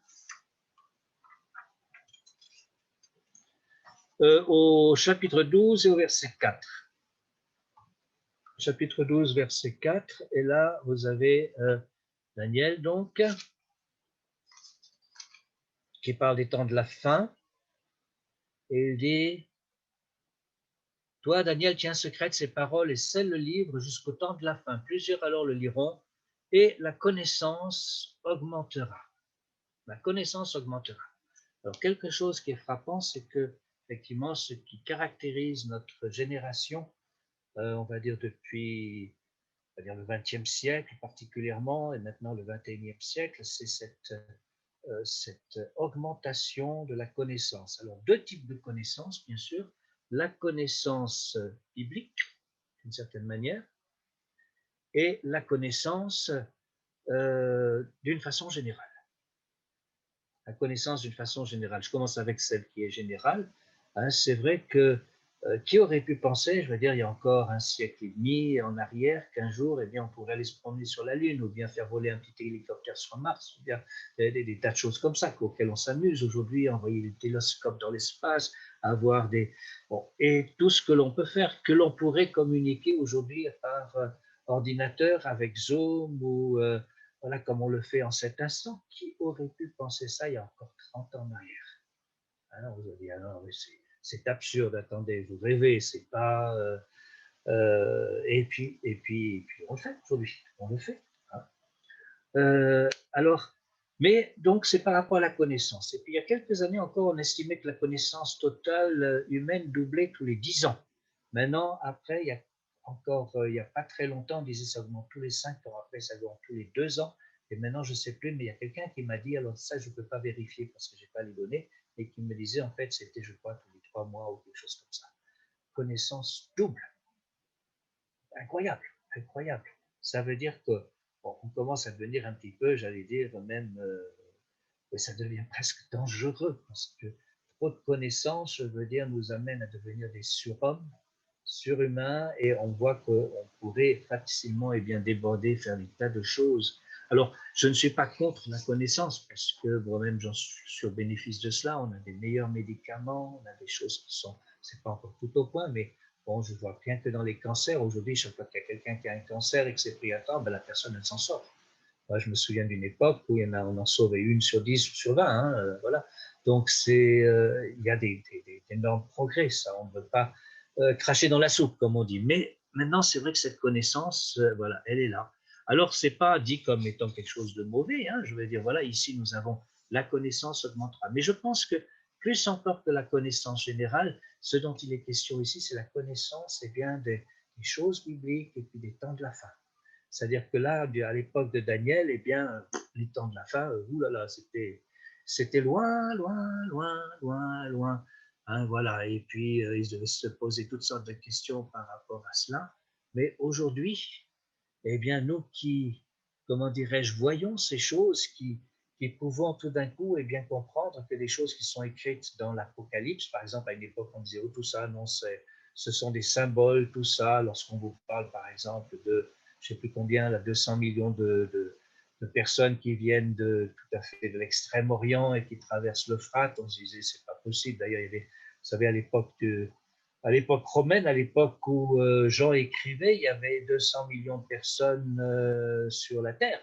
B: au chapitre 12 et au verset 4. Chapitre 12, verset 4, et là vous avez Daniel donc, qui parle des temps de la fin, et il dit, toi, Daniel, tiens secrète ces paroles et scelle le livre jusqu'au temps de la fin. Plusieurs alors le liront, et la connaissance augmentera. La connaissance augmentera. Alors, quelque chose qui est frappant, c'est que, effectivement, ce qui caractérise notre génération, on va dire depuis le XXe siècle particulièrement, et maintenant le XXIe siècle, c'est cette augmentation de la connaissance. Alors, deux types de connaissances, bien sûr. La connaissance biblique, d'une certaine manière, et la connaissance d'une façon générale. La connaissance d'une façon générale. Je commence avec celle qui est générale. Hein, c'est vrai que qui aurait pu penser, je veux dire, il y a encore un siècle et demi en arrière, qu'un jour, eh bien, on pourrait aller se promener sur la Lune, ou bien faire voler un petit hélicoptère sur Mars, ou bien des tas de choses comme ça auxquelles on s'amuse aujourd'hui, envoyer des télescopes dans l'espace, avoir des... Bon, et tout ce que l'on peut faire, que l'on pourrait communiquer aujourd'hui par ordinateur avec Zoom, ou voilà, comme on le fait en cet instant. Qui aurait pu penser ça il y a encore 30 ans en arrière? Alors, vous avez dit, alors, c'est absurde, attendez, vous rêvez, c'est pas... et puis, on le fait aujourd'hui, on le fait. Hein. Alors, mais donc, c'est par rapport à la connaissance. Et puis, il y a quelques années encore, on estimait que la connaissance totale humaine doublait tous les 10 ans. Maintenant, après, il n'y a pas très longtemps, on disait ça augmente tous les 5 ans, après, ça augmente tous les 2 ans. Et maintenant, je ne sais plus, mais il y a quelqu'un qui m'a dit, alors ça, je ne peux pas vérifier parce que je n'ai pas les données, et qui me disait, en fait, c'était, je crois, tous les 3 mois ou quelque chose comme ça. Connaissance double. Incroyable, incroyable. Ça veut dire que bon, on commence à devenir un petit peu, j'allais dire, même, ça devient presque dangereux, parce que trop de connaissances, je veux dire, nous amène à devenir des surhommes, surhumains, et on voit qu'on pourrait facilement et bien déborder, faire des tas de choses. Alors, je ne suis pas contre la connaissance, parce que moi-même, j'en suis au bénéfice de cela. On a des meilleurs médicaments, on a des choses qui sont, c'est pas encore tout au point, mais bon, je vois bien que dans les cancers, aujourd'hui, chaque fois qu'il y a quelqu'un qui a un cancer et que c'est pris à temps, ben, la personne, elle s'en sort. Moi, je me souviens d'une époque où on en sauvait une sur 10 ou sur 20. Hein, voilà. Donc, il y a d'énormes progrès. Ça, on ne veut pas cracher dans la soupe, comme on dit. Mais maintenant, c'est vrai que cette connaissance, voilà, elle est là. Alors, ce n'est pas dit comme étant quelque chose de mauvais. Hein, je veux dire, voilà, ici, nous avons la connaissance augmentera. Mais je pense que plus encore que la connaissance générale, ce dont il est question ici, c'est la connaissance bien, des choses bibliques et puis des temps de la fin. C'est-à-dire que là, à l'époque de Daniel, bien, les temps de la fin, oulala, c'était loin, loin, loin, loin, loin. Hein, voilà. Et puis, ils devaient se poser toutes sortes de questions par rapport à cela. Mais aujourd'hui, bien, nous qui, comment dirais-je, voyons ces choses, qui pouvons tout d'un coup bien comprendre que les choses qui sont écrites dans l'Apocalypse, par exemple, à une époque, on disait, oh, tout ça, non, ce sont des symboles, tout ça, lorsqu'on vous parle, par exemple, de, je ne sais plus combien, là, 200 millions de personnes qui viennent tout à fait de l'Extrême-Orient et qui traversent l'Euphrate, on se disait, c'est pas possible. D'ailleurs, il y avait, vous savez, à l'époque romaine, à l'époque où Jean écrivait, il y avait 200 millions de personnes sur la Terre.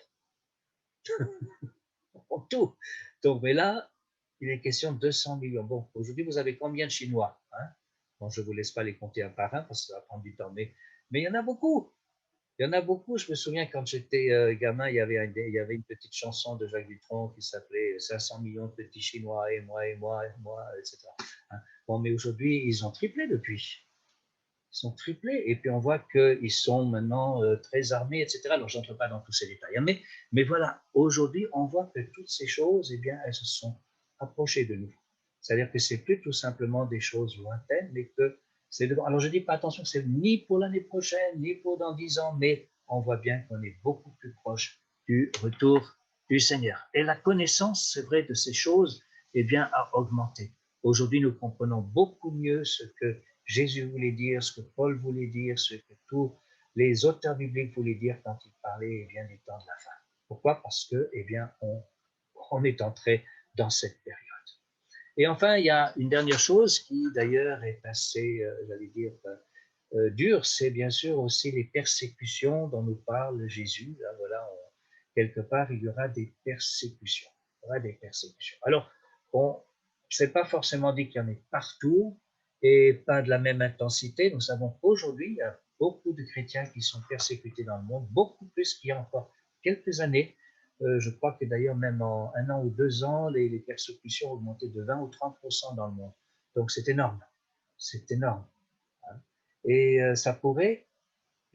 B: En tout. Donc, mais là, il est question de 200 millions. Bon, aujourd'hui, vous avez combien de Chinois, hein? Bon, je ne vous laisse pas les compter un par un parce que ça va prendre du temps, mais il y en a beaucoup. Il y en a beaucoup. Je me souviens quand j'étais gamin, il y avait une petite chanson de Jacques Dutronc qui s'appelait 500 millions de petits Chinois, et moi, et moi, et moi, etc. Hein? Bon, mais aujourd'hui, ils ont triplé depuis. Ils sont triplés. Et puis on voit qu'ils sont maintenant très armés, etc. Alors, je n'entre pas dans tous ces détails. Hein, mais voilà, aujourd'hui, on voit que toutes ces choses, bien, elles se sont approchées de nous. C'est-à-dire que ce n'est plus tout simplement des choses lointaines, mais que c'est devant. Alors, je ne dis pas attention, c'est ni pour l'année prochaine, ni pour dans 10 ans, mais on voit bien qu'on est beaucoup plus proche du retour du Seigneur. Et la connaissance, c'est vrai, de ces choses, bien, a augmenté. Aujourd'hui, nous comprenons beaucoup mieux ce que Jésus voulait dire, ce que Paul voulait dire, ce que tous les auteurs bibliques voulaient dire quand ils parlaient bien, des temps de la fin. Pourquoi? Parce que, bien, on est entré dans cette période. Et enfin, il y a une dernière chose qui, d'ailleurs, est assez, j'allais dire, dure, c'est bien sûr aussi les persécutions dont nous parle Jésus. Là, voilà, quelque part, il y aura des persécutions. Il y aura des persécutions. Alors, bon, c'est pas forcément dit qu'il y en ait partout et pas de la même intensité. Nous savons qu'aujourd'hui, il y a beaucoup de chrétiens qui sont persécutés dans le monde, beaucoup plus qu'il y a encore quelques années. Je crois que d'ailleurs, même en 1 an ou 2 ans, les persécutions ont augmenté de 20 ou 30% dans le monde. Donc, c'est énorme. C'est énorme. Hein. Et ça pourrait,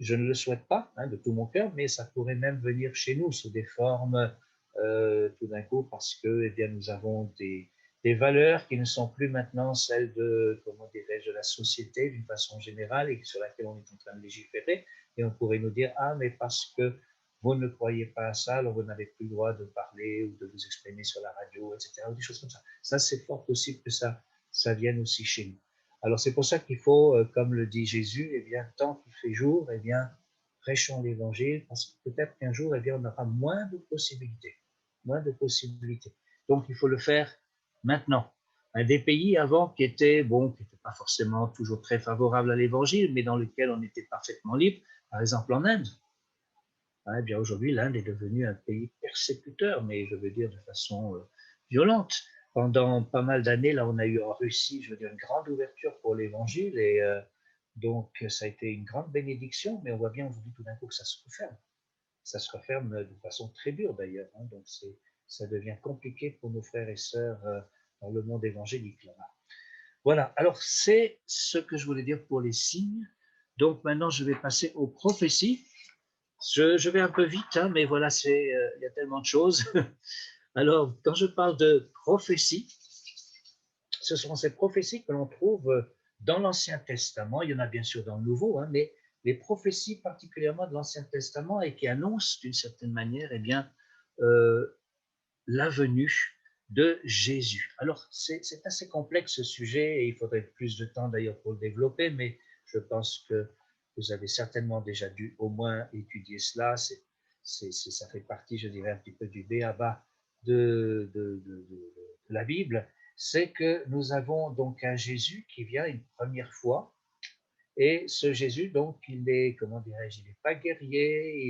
B: je ne le souhaite pas de tout mon cœur, mais ça pourrait même venir chez nous sous des formes tout d'un coup parce que bien, nous avons des valeurs qui ne sont plus maintenant celles de, comment dirais-je, de la société d'une façon générale et sur laquelle on est en train de légiférer. Et on pourrait nous dire, ah, mais parce que vous ne croyez pas à ça, alors vous n'avez plus le droit de parler ou de vous exprimer sur la radio, etc., ou des choses comme ça. Ça, c'est fort possible que ça vienne aussi chez nous. Alors, c'est pour ça qu'il faut, comme le dit Jésus, bien, tant qu'il fait jour, bien, prêchons l'évangile, parce que peut-être qu'un jour, bien, on aura moins de possibilités. Moins de possibilités. Donc, il faut le faire maintenant. Des pays avant qui étaient, bon, qui n'étaient pas forcément toujours très favorables à l'évangile, mais dans lesquels on était parfaitement libre, par exemple en Inde. Eh bien, aujourd'hui, l'Inde est devenue un pays persécuteur, mais je veux dire de façon violente. Pendant pas mal d'années, là, on a eu en Russie, je veux dire, une grande ouverture pour l'évangile et donc ça a été une grande bénédiction, mais on voit bien aujourd'hui tout d'un coup que ça se referme. Ça se referme de façon très dure d'ailleurs, hein, donc ça devient compliqué pour nos frères et sœurs dans le monde évangélique là-bas. Voilà, alors c'est ce que je voulais dire pour les signes. Donc maintenant, je vais passer aux prophéties. Je vais un peu vite, hein, mais voilà, il y a tellement de choses. Alors, quand je parle de prophéties, ce sont ces prophéties que l'on trouve dans l'Ancien Testament. Il y en a bien sûr dans le Nouveau, hein, mais les prophéties particulièrement de l'Ancien Testament et qui annoncent d'une certaine manière bien, la venue de Jésus. Alors, c'est assez complexe ce sujet et il faudrait plus de temps d'ailleurs pour le développer, mais je pense que vous avez certainement déjà dû au moins étudier cela. Ça fait partie, je dirais, un petit peu du b.a.-ba de la Bible. C'est que nous avons donc un Jésus qui vient une première fois. Et ce Jésus, donc, il est, comment dirais-je, il n'est pas guerrier,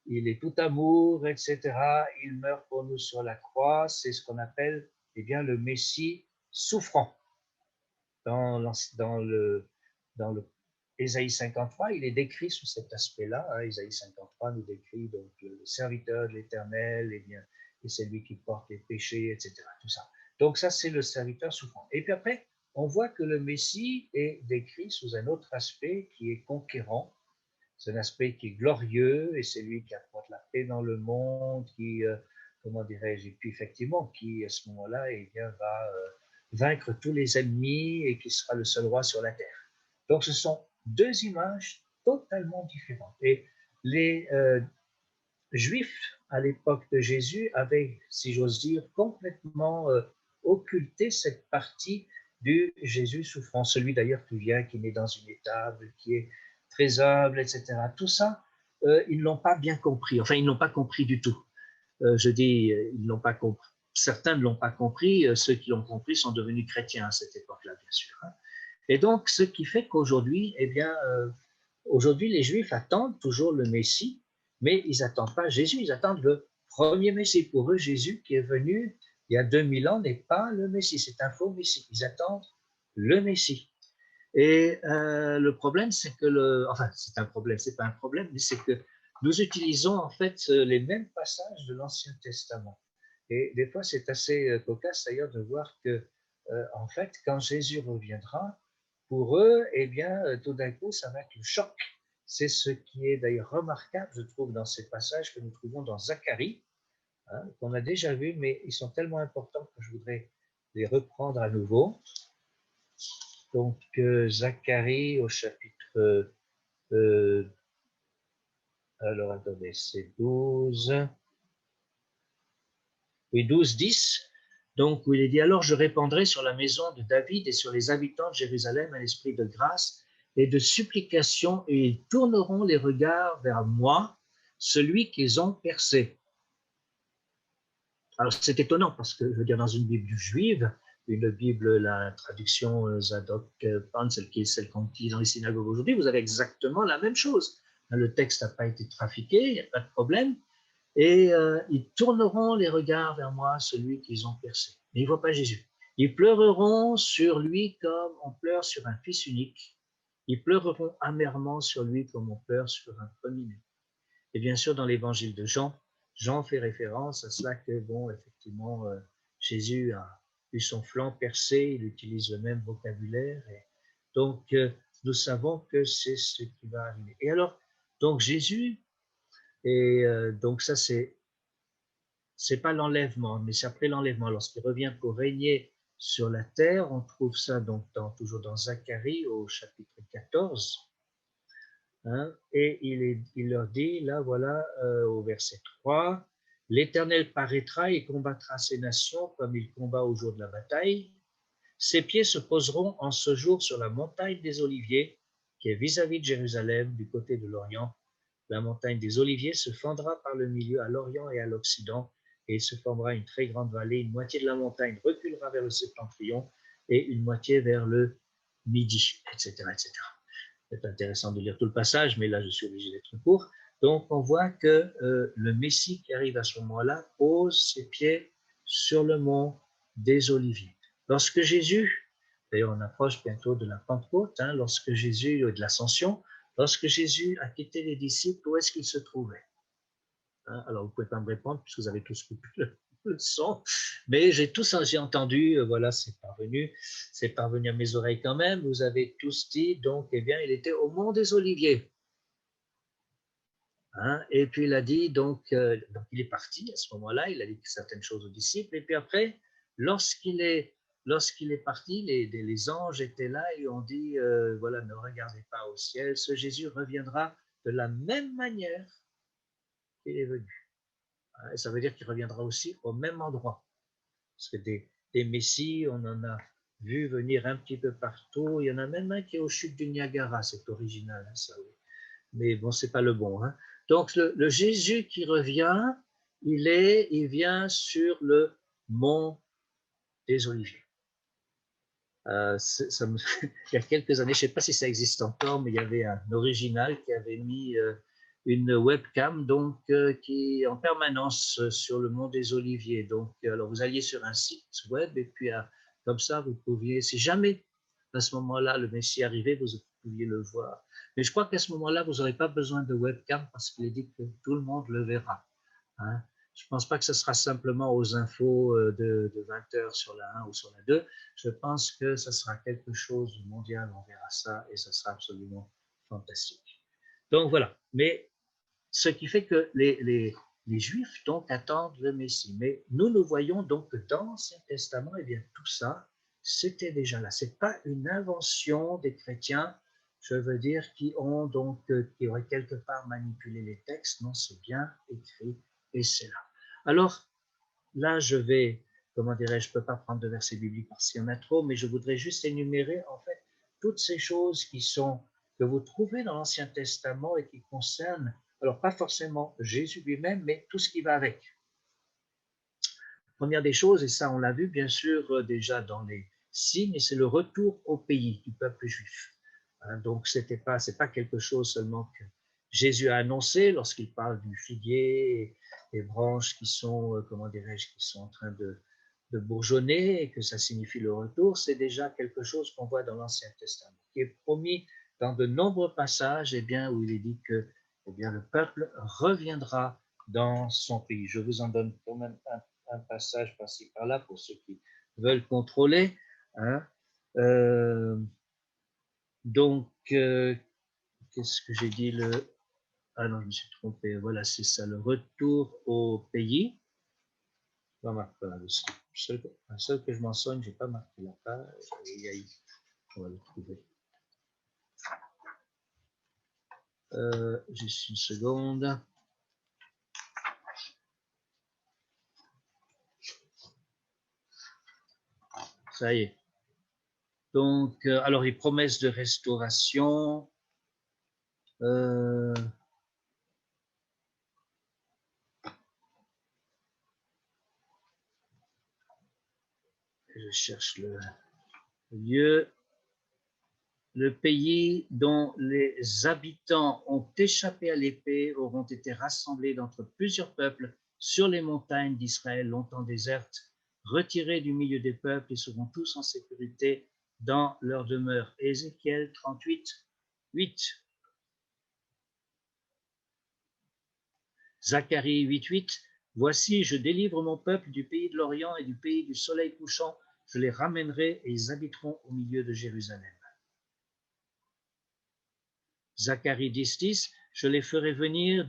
B: il est tout amour, etc. Il meurt pour nous sur la croix. C'est ce qu'on appelle, bien, le Messie souffrant. Dans le Ésaïe 53, il est décrit sous cet aspect-là. Ésaïe 53 nous décrit donc le serviteur de l'Éternel, bien, et c'est lui qui porte les péchés, etc. Tout ça. Donc ça, c'est le serviteur souffrant. Et puis après, on voit que le Messie est décrit sous un autre aspect qui est conquérant. C'est un aspect qui est glorieux et c'est lui qui apporte la paix dans le monde, qui, comment dirais-je, et puis effectivement, qui à ce moment-là, eh bien, va vaincre tous les ennemis et qui sera le seul roi sur la terre. Donc ce sont deux images totalement différentes. Et les Juifs à l'époque de Jésus avaient, si j'ose dire, complètement occulté cette partie du Jésus souffrant, celui d'ailleurs qui vient, qui naît dans une étable, qui est très humble, etc. Tout ça, ils ne l'ont pas bien compris. Enfin, ils n'ont pas compris du tout. Je dis, ils n'ont pas compris. Certains ne l'ont pas compris. Ceux qui l'ont compris sont devenus chrétiens à cette époque-là, bien sûr. Hein. Et donc, ce qui fait qu'aujourd'hui, eh bien, aujourd'hui, les Juifs attendent toujours le Messie, mais ils n'attendent pas Jésus, ils attendent le premier Messie. Pour eux, Jésus qui est venu il y a 2000 ans n'est pas le Messie, c'est un faux Messie. Ils attendent le Messie. Et le problème, c'est que enfin, c'est un problème, c'est pas un problème, mais c'est que nous utilisons en fait les mêmes passages de l'Ancien Testament. Et des fois, c'est assez cocasse d'ailleurs de voir que, en fait, quand Jésus reviendra, pour eux, eh bien, tout d'un coup, ça va être le choc. C'est ce qui est d'ailleurs remarquable, je trouve, dans ces passages que nous trouvons dans Zacharie, hein, qu'on a déjà vus, mais ils sont tellement importants que je voudrais les reprendre à nouveau. Donc, Zacharie au chapitre, alors attendez, c'est 12, oui, 12, 10, donc où il est dit, alors je répandrai sur la maison de David et sur les habitants de Jérusalem un esprit de grâce et de supplication, et ils tourneront les regards vers moi, celui qu'ils ont percé. Alors c'est étonnant parce que, je veux dire, dans une Bible juive, une Bible, la traduction Zadok Pan, celle qu'on utilise dans les synagogues aujourd'hui, vous avez exactement la même chose. Le texte n'a pas été trafiqué, il n'y a pas de problème. Et ils tourneront les regards vers moi, celui qu'ils ont percé. Mais ils ne voient pas Jésus. Ils pleureront sur lui comme on pleure sur un fils unique. Ils pleureront amèrement sur lui comme on pleure sur un premier-né. Et bien sûr, dans l'évangile de Jean, Jean fait référence à cela que, bon, effectivement, Jésus a eu son flanc percé, il utilise le même vocabulaire. Et donc, nous savons que c'est ce qui va arriver. Et alors, donc Jésus, et donc ça, c'est pas l'enlèvement, mais c'est après l'enlèvement, lorsqu'il revient pour régner sur la terre. On trouve ça donc toujours dans Zacharie au chapitre 14. Hein, et il leur dit, là voilà, au verset 3, « L'Éternel paraîtra et combattra ces nations comme il combat au jour de la bataille. Ses pieds se poseront en ce jour sur la montagne des Oliviers, qui est vis-à-vis de Jérusalem, du côté de l'Orient. La montagne des Oliviers se fendra par le milieu à l'Orient et à l'Occident, et il se formera une très grande vallée. Une moitié de la montagne reculera vers le septentrion et une moitié vers le midi, etc., etc. » C'est intéressant de lire tout le passage, mais là, je suis obligé d'être court. Donc, on voit que le Messie qui arrive à ce moment-là pose ses pieds sur le mont des Oliviers. Lorsque Jésus, d'ailleurs, on approche bientôt de la Pentecôte, hein, lorsque Jésus, de l'Ascension, lorsque Jésus a quitté les disciples, où est-ce qu'il se trouvait? Hein, alors, vous ne pouvez pas me répondre, puisque vous avez tous coupé le son, mais j'ai entendu, voilà, c'est parvenu à mes oreilles quand même, vous avez tous dit, donc, eh bien, il était au mont des Oliviers. Hein, et puis il a dit, donc il est parti à ce moment-là, il a dit certaines choses aux disciples, et puis après, lorsqu'il est parti, les anges étaient là et ont dit, voilà, ne regardez pas au ciel, ce Jésus reviendra de la même manière qu'il est venu. Et ça veut dire qu'il reviendra aussi au même endroit. Parce que des messies, on en a vu venir un petit peu partout. Il y en a même un qui est aux chutes du Niagara, c'est original, hein, ça, oui. Mais bon, c'est pas le bon. Hein. Donc, le Jésus qui revient, il vient sur le mont des Oliviers. Il y a quelques années, je ne sais pas si ça existe encore, mais il y avait un original qui avait mis une webcam donc, qui est en permanence sur le mont des Oliviers. Donc, alors vous alliez sur un site web et puis comme ça, vous pouviez, si jamais à ce moment-là le Messie arrivait, vous pouviez le voir. Mais je crois qu'à ce moment-là, vous n'aurez pas besoin de webcam parce qu'il est dit que tout le monde le verra. Hein. Je ne pense pas que ce sera simplement aux infos de 20h sur la 1 ou sur la 2. Je pense que ce sera quelque chose de mondial, on verra ça et ce sera absolument fantastique. Donc voilà, mais ce qui fait que les Juifs donc attendent le Messie. Mais nous voyons donc que dans l'Ancien Testament, eh bien tout ça, c'était déjà là. Ce n'est pas une invention des chrétiens, je veux dire, qui auraient quelque part manipulé les textes. Non, c'est bien écrit et c'est là. Alors, là, je ne peux pas prendre de versets bibliques parce qu'il y en a trop, mais je voudrais juste énumérer, en fait, toutes ces choses que vous trouvez dans l'Ancien Testament et qui concernent, alors pas forcément Jésus lui-même, mais tout ce qui va avec. Première des choses, et ça on l'a vu bien sûr déjà dans les signes, c'est le retour au pays du peuple juif. Donc, c'est pas quelque chose seulement que Jésus a annoncé lorsqu'il parle du figuier, des branches qui sont, qui sont en train de bourgeonner et que ça signifie le retour. C'est déjà quelque chose qu'on voit dans l'Ancien Testament, qui est promis dans de nombreux passages, où il est dit que le peuple reviendra dans son pays. Je vous en donne quand même un passage par-ci par-là pour ceux qui veulent contrôler. Donc, qu'est-ce que j'ai dit Ah non, je me suis trompé. Voilà, c'est ça, le retour au pays. Voilà, le seul que je mentionne, je n'ai pas marqué la page. On va le trouver. Juste une seconde. Ça y est. Donc, alors, les promesses de restauration. Je cherche le lieu. Le pays dont les habitants ont échappé à l'épée auront été rassemblés d'entre plusieurs peuples sur les montagnes d'Israël longtemps désertes, retirés du milieu des peuples et seront tous en sécurité dans leur demeure. Ézéchiel 38, 8. Zacharie 8, 8. Voici, je délivre mon peuple du pays de l'Orient et du pays du soleil couchant. Je les ramènerai et ils habiteront au milieu de Jérusalem. Zacharie 10, 10, je les ferai venir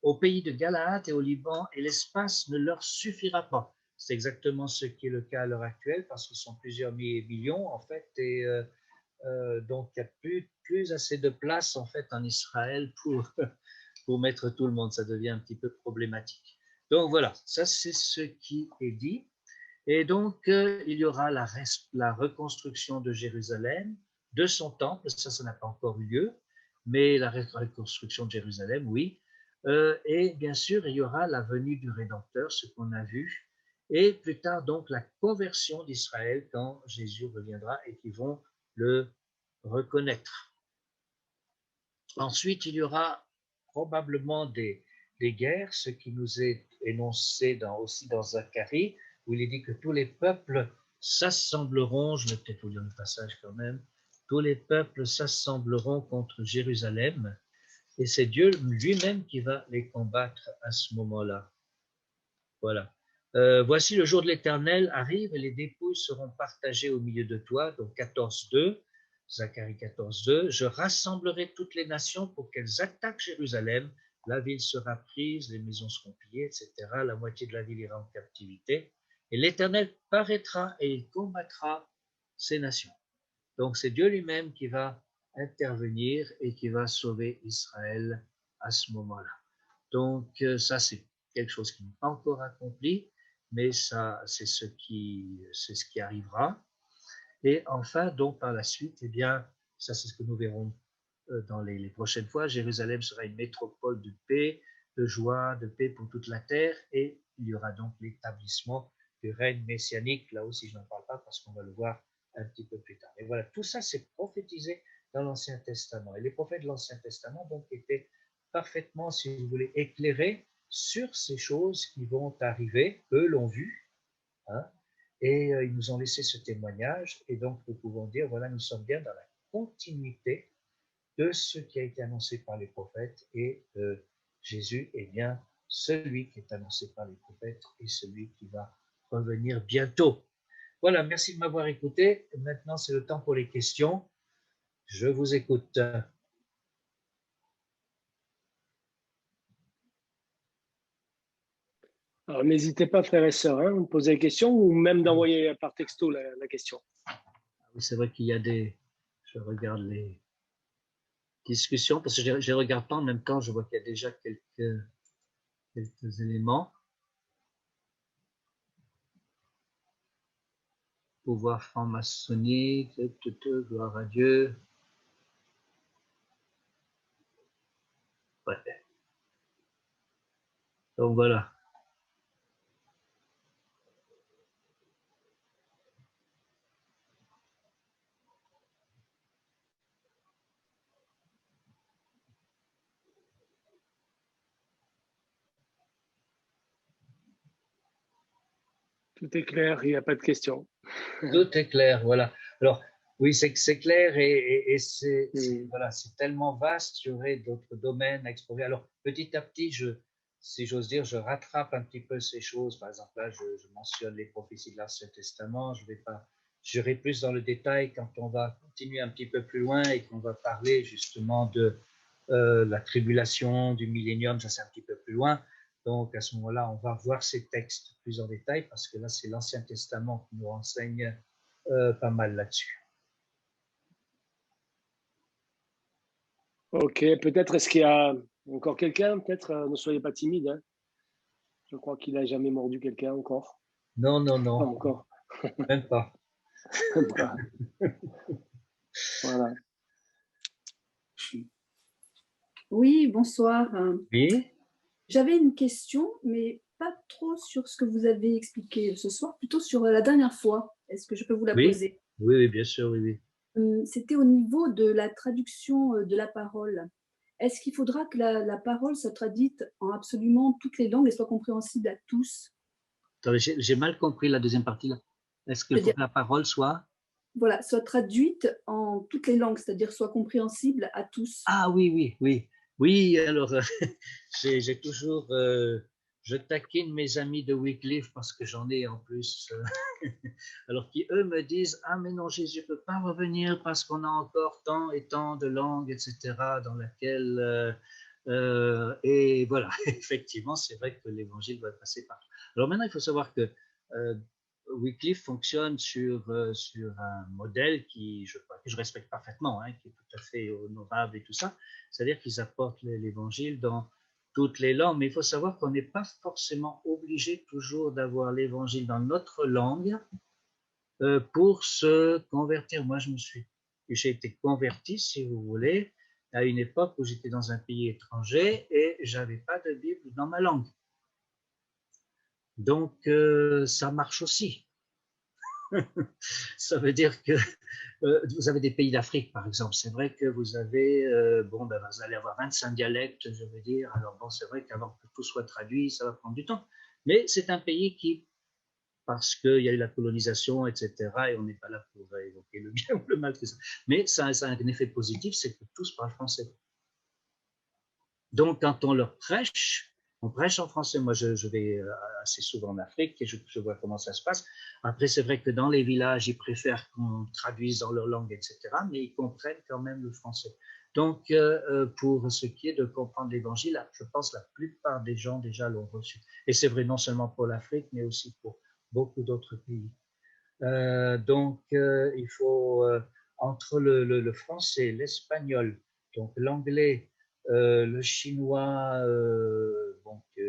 B: au pays de Galaad et au Liban, et l'espace ne leur suffira pas. C'est exactement ce qui est le cas à l'heure actuelle, parce que ce sont plusieurs millions, en fait, et donc il n'y a plus assez de place, en fait, en Israël pour mettre tout le monde. Ça devient un petit peu problématique. Donc voilà, ça c'est ce qui est dit. Et donc, il y aura la reconstruction de Jérusalem, de son temple, ça n'a pas encore eu lieu, mais la reconstruction de Jérusalem, oui. Et bien sûr, il y aura la venue du Rédempteur, ce qu'on a vu, et plus tard, donc, la conversion d'Israël quand Jésus reviendra et qu'ils vont le reconnaître. Ensuite, il y aura probablement des guerres, ce qui nous est énoncé aussi dans Zacharie, où il est dit que tous les peuples s'assembleront, je vais peut-être vous lire le passage quand même, tous les peuples s'assembleront contre Jérusalem, et c'est Dieu lui-même qui va les combattre à ce moment-là. Voilà. Voici le jour de l'Éternel arrive et les dépouilles seront partagées au milieu de toi, donc 14.2, Zacharie 14.2, je rassemblerai toutes les nations pour qu'elles attaquent Jérusalem, la ville sera prise, les maisons seront pillées, etc. La moitié de la ville ira en captivité, et l'Éternel paraîtra et il combattra ces nations. Donc c'est Dieu lui-même qui va intervenir et qui va sauver Israël à ce moment-là. Donc ça c'est quelque chose qui n'est pas encore accompli, mais ça c'est ce qui arrivera. Et enfin, donc par la suite, eh bien, ça c'est ce que nous verrons dans les prochaines fois. Jérusalem sera une métropole de paix, de joie, de paix pour toute la terre, et il y aura donc l'établissement du règne messianique. Là aussi, je n'en parle pas parce qu'on va le voir un petit peu plus tard. Et voilà, tout ça c'est prophétisé dans l'Ancien Testament. Et les prophètes de l'Ancien Testament donc étaient parfaitement, si vous voulez, éclairés sur ces choses qui vont arriver. Eux l'ont vu, et ils nous ont laissé ce témoignage, et donc nous pouvons dire, voilà, nous sommes bien dans la continuité de ce qui a été annoncé par les prophètes, et Jésus est bien celui qui est annoncé par les prophètes et celui qui va revenir bientôt. Voilà, merci de m'avoir écouté. Maintenant, c'est le temps pour les questions. Je vous écoute.
A: Alors, n'hésitez pas, frères et sœurs, hein, de poser des questions ou même d'envoyer par texto la question.
B: Oui, c'est vrai qu'il y a des... Je regarde les discussions parce que je les regarde pas en même temps. Je vois qu'il y a déjà quelques éléments. Pouvoir franc-maçonnique, gloire à Dieu. Ouais. Donc voilà.
A: Tout est clair, il n'y a pas de questions.
B: Tout est clair, voilà. Alors, oui, c'est clair et c'est voilà, c'est tellement vaste, il y aurait d'autres domaines à explorer. Alors, petit à petit, si j'ose dire, je rattrape un petit peu ces choses. Par exemple, là, je mentionne les prophéties de l'Ancien Testament. J'irai plus dans le détail quand on va continuer un petit peu plus loin et qu'on va parler justement de la tribulation, du millénium, ça c'est un petit peu plus loin. Donc, à ce moment-là, on va voir ces textes plus en détail parce que là, c'est l'Ancien Testament qui nous renseigne pas mal là-dessus.
A: Ok, peut-être est-ce qu'il y a encore quelqu'un? Peut-être, ne soyez pas timide. Hein. Je crois qu'il n'a jamais mordu quelqu'un encore.
B: Non, non, non.
A: Pas encore.
B: Même pas.
A: Voilà.
F: Oui, bonsoir.
B: Oui.
F: J'avais une question, mais pas trop sur ce que vous avez expliqué ce soir, plutôt sur la dernière fois. Est-ce que je peux vous la poser?
B: Oui, oui, bien sûr, oui, oui.
F: C'était au niveau de la traduction de la parole. Est-ce qu'il faudra que la parole soit traduite en absolument toutes les langues et soit compréhensible à tous?
B: Attendez, j'ai mal compris la deuxième partie là. Est-ce qu'il faut que la parole soit...
F: Voilà, soit traduite en toutes les langues, c'est-à-dire soit compréhensible à tous.
B: Ah oui, oui, oui. Oui, alors, j'ai toujours... je taquine mes amis de Wycliffe parce que j'en ai en plus. Alors qui, eux, me disent « Ah, mais non, Jésus ne peut pas revenir parce qu'on a encore tant et tant de langues, etc. dans laquelle... et voilà, effectivement, c'est vrai que l'évangile doit passer par... Alors maintenant, il faut savoir que Wycliffe fonctionne sur un modèle que je respecte parfaitement, hein, qui est tout à fait honorable et tout ça, c'est-à-dire qu'ils apportent l'évangile dans toutes les langues, mais il faut savoir qu'on n'est pas forcément obligé toujours d'avoir l'évangile dans notre langue pour se convertir. Moi, j'ai été converti, si vous voulez, à une époque où j'étais dans un pays étranger et j'avais pas de Bible dans ma langue. Donc, ça marche aussi. Ça veut dire que vous avez des pays d'Afrique, par exemple. C'est vrai que vous avez, vous allez avoir 25 dialectes, je veux dire. Alors bon, c'est vrai qu'avant que tout soit traduit, ça va prendre du temps. Mais c'est un pays qui, parce qu'il y a eu la colonisation, etc., et on n'est pas là pour évoquer le bien ou le mal, mais ça a un effet positif, c'est que tous parlent français. Donc, quand on leur prêche, on prêche en français. Moi, je vais assez souvent en Afrique et je vois comment ça se passe. Après, c'est vrai que dans les villages, ils préfèrent qu'on traduise dans leur langue, etc., mais ils comprennent quand même le français. Donc, pour ce qui est de comprendre l'évangile, je pense que la plupart des gens déjà l'ont reçu. Et c'est vrai non seulement pour l'Afrique, mais aussi pour beaucoup d'autres pays. Donc, il faut, entre le français, l'espagnol, donc l'anglais, le chinois,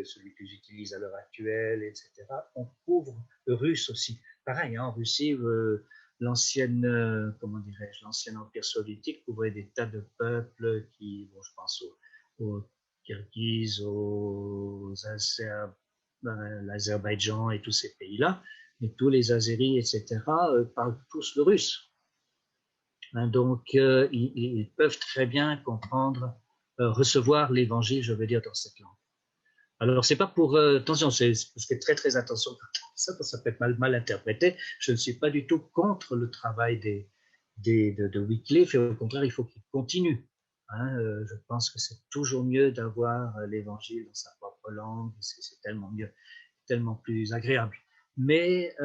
B: celui que j'utilise à l'heure actuelle, etc. On couvre le russe aussi. Pareil, hein, en Russie, l'ancien empire soviétique couvrait des tas de peuples qui, je pense aux Kirghizes, l'Azerbaïdjan et tous ces pays-là, mais tous les Azéris, etc., parlent tous le russe. Hein, donc, ils peuvent très bien comprendre, recevoir l'évangile, je veux dire, dans cette langue. Alors, c'est pas pour... attention, parce que très, très attention, ça peut être mal interprété. Je ne suis pas du tout contre le travail de Wycliffe, et au contraire, il faut qu'il continue. Hein, je pense que c'est toujours mieux d'avoir l'évangile dans sa propre langue, c'est tellement mieux, tellement plus agréable. Mais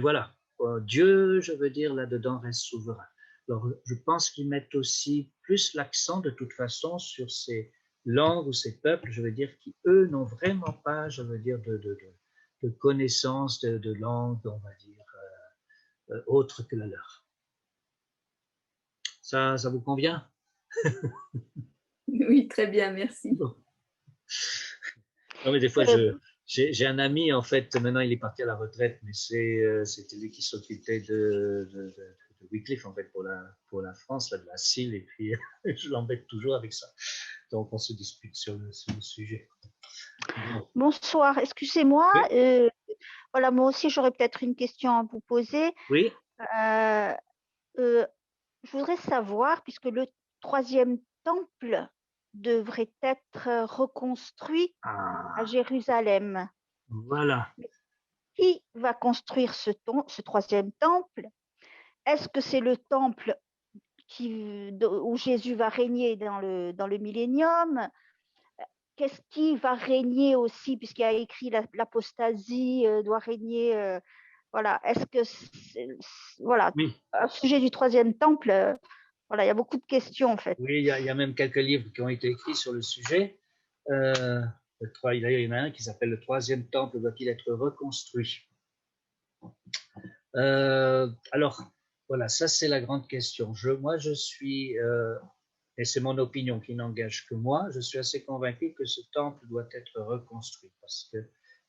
B: voilà, Dieu, je veux dire, là-dedans reste souverain. Alors, je pense qu'ils mettent aussi plus l'accent, de toute façon, sur ces langues ou ces peuples, je veux dire, qui, eux, n'ont vraiment pas, je veux dire, de connaissances de langue, on va dire, autre que la leur. Ça vous convient?
F: Oui, très bien, merci.
B: Bon. Non, mais des fois, j'ai un ami, en fait, maintenant il est parti à la retraite, mais c'était lui qui s'occupait de Wycliffe, en fait, pour la France, là, de la CIL, et puis je l'embête toujours avec ça. Donc, on se dispute sur le sujet. Bon.
G: Bonsoir, excusez-moi.
B: Oui.
G: Voilà, moi aussi, j'aurais peut-être une question à vous poser.
B: Oui.
G: Je voudrais savoir, puisque le troisième temple devrait être reconstruit à Jérusalem.
B: Voilà.
G: Qui va construire ce troisième temple? Est-ce que c'est le temple où Jésus va régner dans le millénium? Qu'est-ce qui va régner aussi, puisqu'il y a écrit l'apostasie doit régner, voilà. Est-ce que voilà,
B: oui.
G: Au sujet du troisième temple, voilà, il y a beaucoup de questions en fait.
B: Oui, il y a même quelques livres qui ont été écrits sur le sujet. Il y en a un qui s'appelle Le troisième temple doit-il être reconstruit? Alors, voilà, ça c'est la grande question. Moi, je suis, et c'est mon opinion qui n'engage que moi, je suis assez convaincu que ce temple doit être reconstruit parce que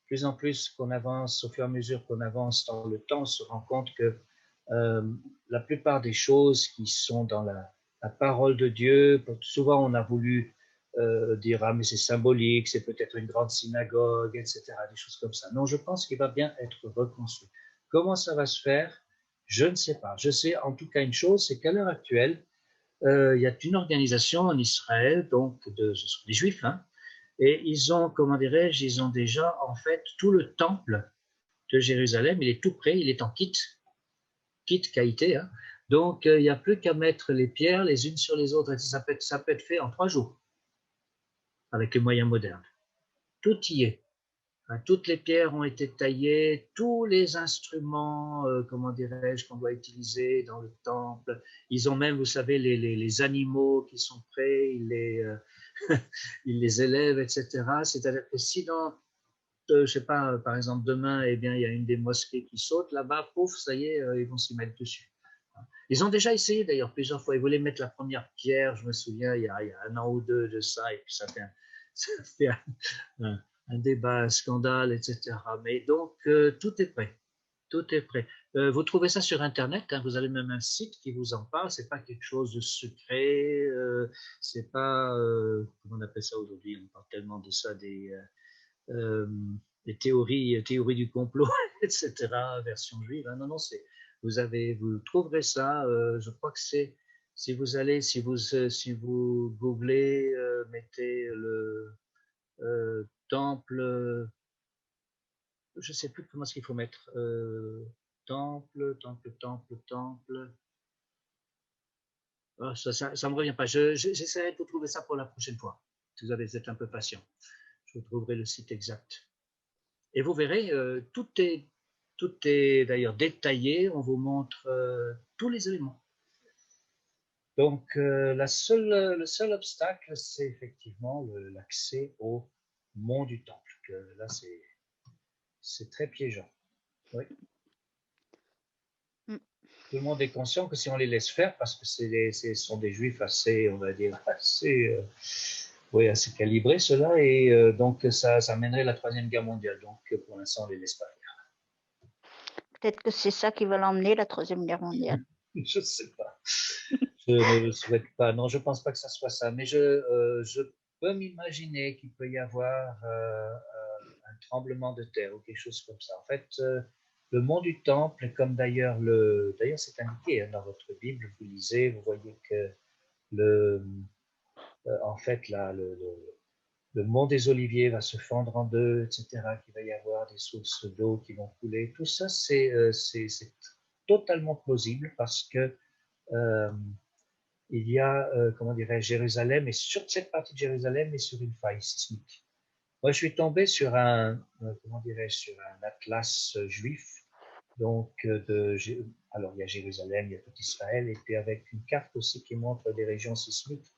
B: plus en plus qu'on avance, au fur et à mesure qu'on avance dans le temps, on se rend compte que la plupart des choses qui sont dans la parole de Dieu, souvent on a voulu dire ah mais c'est symbolique, c'est peut-être une grande synagogue, etc., des choses comme ça. Non, je pense qu'il va bien être reconstruit. Comment ça va se faire? Je ne sais pas. Je sais en tout cas une chose, c'est qu'à l'heure actuelle, il y a une organisation en Israël, donc ce sont des Juifs, hein, et ils ont, comment dirais-je, ils ont déjà en fait tout le temple de Jérusalem, il est tout prêt, il est en kit qualité, hein. Donc il n'y a plus qu'à mettre les pierres les unes sur les autres, et ça peut être fait en 3 jours avec les moyens modernes. Tout y est. Toutes les pierres ont été taillées, tous les instruments, comment dirais-je, qu'on doit utiliser dans le temple. Ils ont même, vous savez, les animaux qui sont prêts, ils les élèvent, etc. C'est-à-dire que si dans, je sais pas, par exemple demain, eh bien, il y a une des mosquées qui saute là-bas, pouf, ça y est, ils vont s'y mettre dessus. Ils ont déjà essayé d'ailleurs plusieurs fois. Ils voulaient mettre la première pierre, je me souviens, il y a 1 an ou 2 de ça, et puis ça fait un débat, un scandale, etc. Mais donc, tout est prêt. Tout est prêt. Vous trouvez ça sur Internet, hein, vous avez même un site qui vous en parle, c'est pas quelque chose de secret, c'est pas, comment on appelle ça aujourd'hui, on parle tellement de ça, des théories du complot, etc., version juive. Hein. Non, non, vous trouverez ça, je crois que c'est, si vous googlez, mettez le temple, je ne sais plus comment est-ce qu'il faut mettre, temple. Oh, ça me revient pas. J'essaierai de vous trouver ça pour la prochaine fois. Si vous avez été un peu patient, je vous trouverai le site exact. Et vous verrez, tout est d'ailleurs détaillé. On vous montre tous les éléments. Donc, le seul obstacle, c'est effectivement l'accès au mont du temple. Là, c'est très piégeant. Oui. Tout le monde est conscient que si on les laisse faire, parce que ce sont des juifs assez, on va dire, assez calibrés, ceux-là, et donc ça mènerait à la Troisième Guerre mondiale. Donc, pour l'instant, on ne les laisse pas faire.
G: Peut-être que c'est ça qui va l'emmener, la Troisième Guerre mondiale.
B: Je ne sais pas. Je ne le souhaite pas. Non, je ne pense pas que ça soit ça. Mais je peux m'imaginer qu'il peut y avoir un tremblement de terre ou quelque chose comme ça. En fait, le mont du Temple, comme d'ailleurs c'est indiqué hein, dans votre Bible, vous lisez, vous voyez que en fait, là, le mont des Oliviers va se fendre en deux, etc., qu'il va y avoir des sources d'eau qui vont couler. Tout ça, c'est totalement plausible parce que il y a, comment dirais-je, Jérusalem, et sur cette partie de Jérusalem est sur une faille sismique. Moi, je suis tombé sur comment dirais-je, sur un atlas juif. Donc, alors il y a Jérusalem, il y a tout Israël, et puis avec une carte aussi qui montre des régions sismiques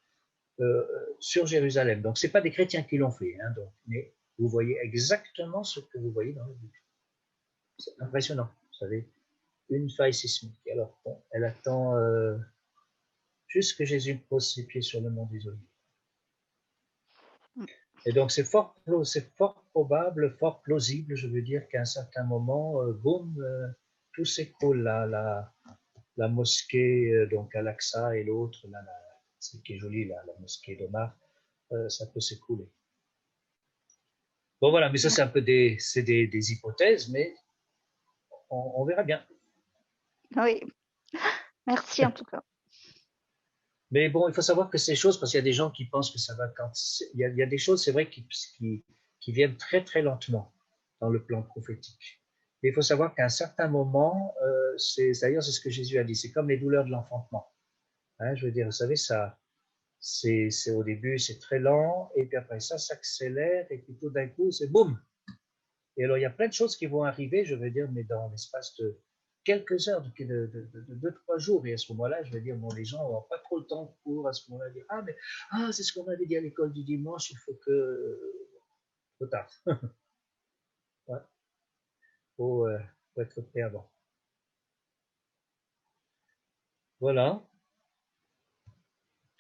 B: sur Jérusalem. Donc, c'est pas des chrétiens qui l'ont fait, hein, donc, mais vous voyez exactement ce que vous voyez dans le Bible. C'est impressionnant, vous savez, une faille sismique. Alors, bon, elle attend juste que Jésus pose ses pieds sur le mont des Oliviers. Et donc, c'est fort probable, fort plausible, je veux dire, qu'à un certain moment, boum, tout s'écroule. La mosquée, donc Al-Aqsa et l'autre, celle qui est jolie, la mosquée d'Omar, ça peut s'écrouler. Bon, voilà, mais ça, c'est un peu des hypothèses, mais on verra bien.
G: Oui, merci en tout cas.
B: Mais bon, il faut savoir que ces choses, parce qu'il y a des gens qui pensent que ça va quand... Il y a des choses, c'est vrai, qui viennent très, très lentement dans le plan prophétique. Mais il faut savoir qu'à un certain moment, d'ailleurs, c'est ce que Jésus a dit, c'est comme les douleurs de l'enfantement. Hein, je veux dire, vous savez, ça, c'est au début, c'est très lent, et puis après ça s'accélère, et puis tout d'un coup, c'est boum. Et alors, il y a plein de choses qui vont arriver, je veux dire, mais dans l'espace de quelques heures, de 2-3 jours. Et à ce moment-là, je veux dire, bon, les gens n'ont pas trop le temps pour, à ce moment-là, dire c'est ce qu'on avait dit à l'école du dimanche, il faut que. Trop tard. Ouais. Faut être prêt avant. Voilà.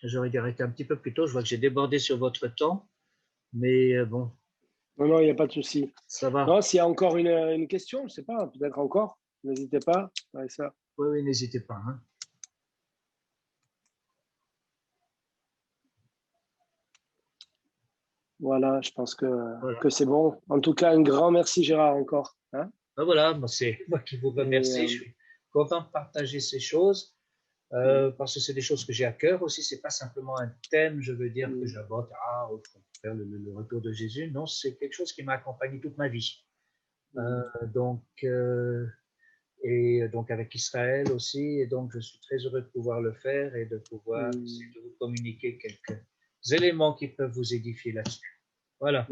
B: J'aurais dû arrêter un petit peu plus tôt. Je vois que j'ai débordé sur votre temps. Mais bon.
A: Non, il n'y a pas de souci.
B: Ça va.
A: Non, s'il y a encore une question, je ne sais pas, peut-être encore. N'hésitez pas. Ouais, ça.
B: Oui, n'hésitez pas. Hein.
A: Voilà, je pense que c'est bon. En tout cas, un grand merci Gérard encore. Hein,
B: ben voilà, c'est moi qui vous remercie. Je suis content de partager ces choses parce que c'est des choses que j'ai à cœur aussi. C'est pas simplement un thème, je veux dire, que j'aborde, faire le retour de Jésus. Non, c'est quelque chose qui m'a accompagné toute ma vie. Et donc avec Israël aussi. Et donc, je suis très heureux de pouvoir le faire et de pouvoir essayer de vous communiquer quelques éléments qui peuvent vous édifier là-dessus. Voilà.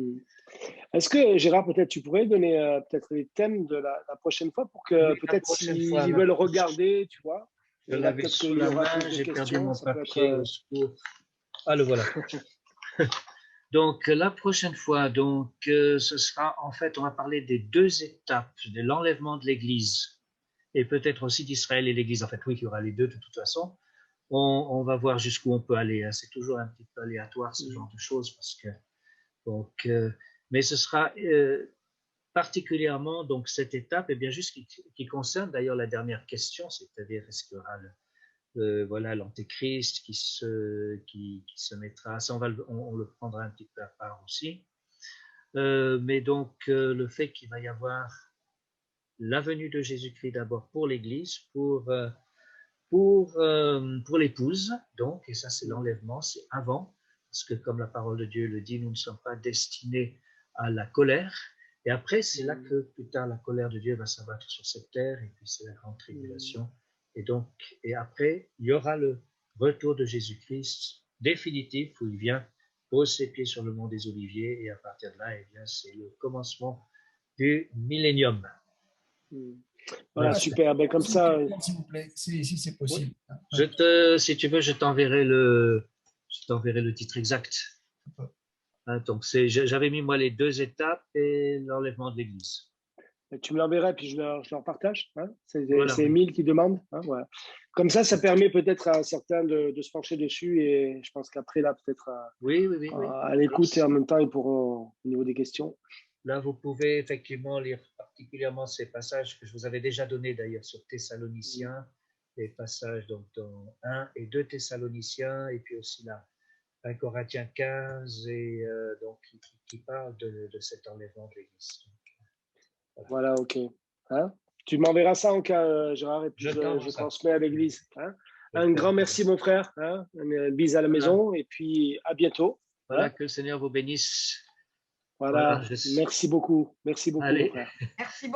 A: Est-ce que, Gérard, peut-être tu pourrais donner peut-être les thèmes de la prochaine fois pour que peut-être s'ils veulent regarder, tu vois.
B: Je l'avais sous la main, j'ai perdu mon papier au secours. Ah, le voilà. Donc, la prochaine fois, ce sera, en fait, on va parler des 2 étapes de l'enlèvement de l'Église et peut-être aussi d'Israël et l'Église. En fait, oui, il y aura les deux de toute façon. On va voir jusqu'où on peut aller. Hein. C'est toujours un petit peu aléatoire, ce genre de choses, parce que mais ce sera particulièrement donc cette étape, et bien juste qui concerne d'ailleurs la dernière question, c'est-à-dire est-ce qu'il y aura voilà l'antéchrist qui se mettra, ça on le prendra un petit peu à part aussi, mais donc le fait qu'il va y avoir la venue de Jésus-Christ d'abord pour l'Église, pour l'épouse, donc, et ça c'est l'enlèvement, c'est avant. Parce que comme la parole de Dieu le dit, nous ne sommes pas destinés à la colère. Et après, c'est là que plus tard la colère de Dieu va s'abattre sur cette terre, et puis c'est la grande tribulation. Et après, il y aura le retour de Jésus-Christ définitif, où il vient, pose ses pieds sur le mont des Oliviers, et à partir de là, eh bien, c'est le commencement du millénium.
A: Voilà, super. Ben, comme ça,
H: s'il vous plaît, si c'est possible.
B: Si tu veux, je t'enverrai le titre exact. Donc, j'avais mis moi les 2 étapes et l'enlèvement de l'Église.
A: Tu me l'enverrais, puis je leur partage. Hein. C'est Émile qui demande. Hein, voilà. Comme ça permet peut-être à certains de se pencher dessus, et je pense qu'après, là, peut-être à l'écoute, et en même temps, ils pourront, au niveau des questions.
B: Là, vous pouvez effectivement lire particulièrement ces passages que je vous avais déjà donnés d'ailleurs sur Thessaloniciens, les passages donc dans 1 et 2 Thessaloniciens, et puis aussi là, 1 Corinthiens 15, et donc qui parle de cet enlèvement de l'Église.
A: Voilà, ok. Hein, tu m'enverras ça en cas, Gérard, et puis je transmets à l'Église. Hein. Un grand merci, mon frère. Hein, une bise à la maison, et puis à bientôt.
B: Voilà,
A: hein.
B: Que le Seigneur vous bénisse.
A: Voilà, merci beaucoup. Merci beaucoup, mon frère.
I: Merci beaucoup.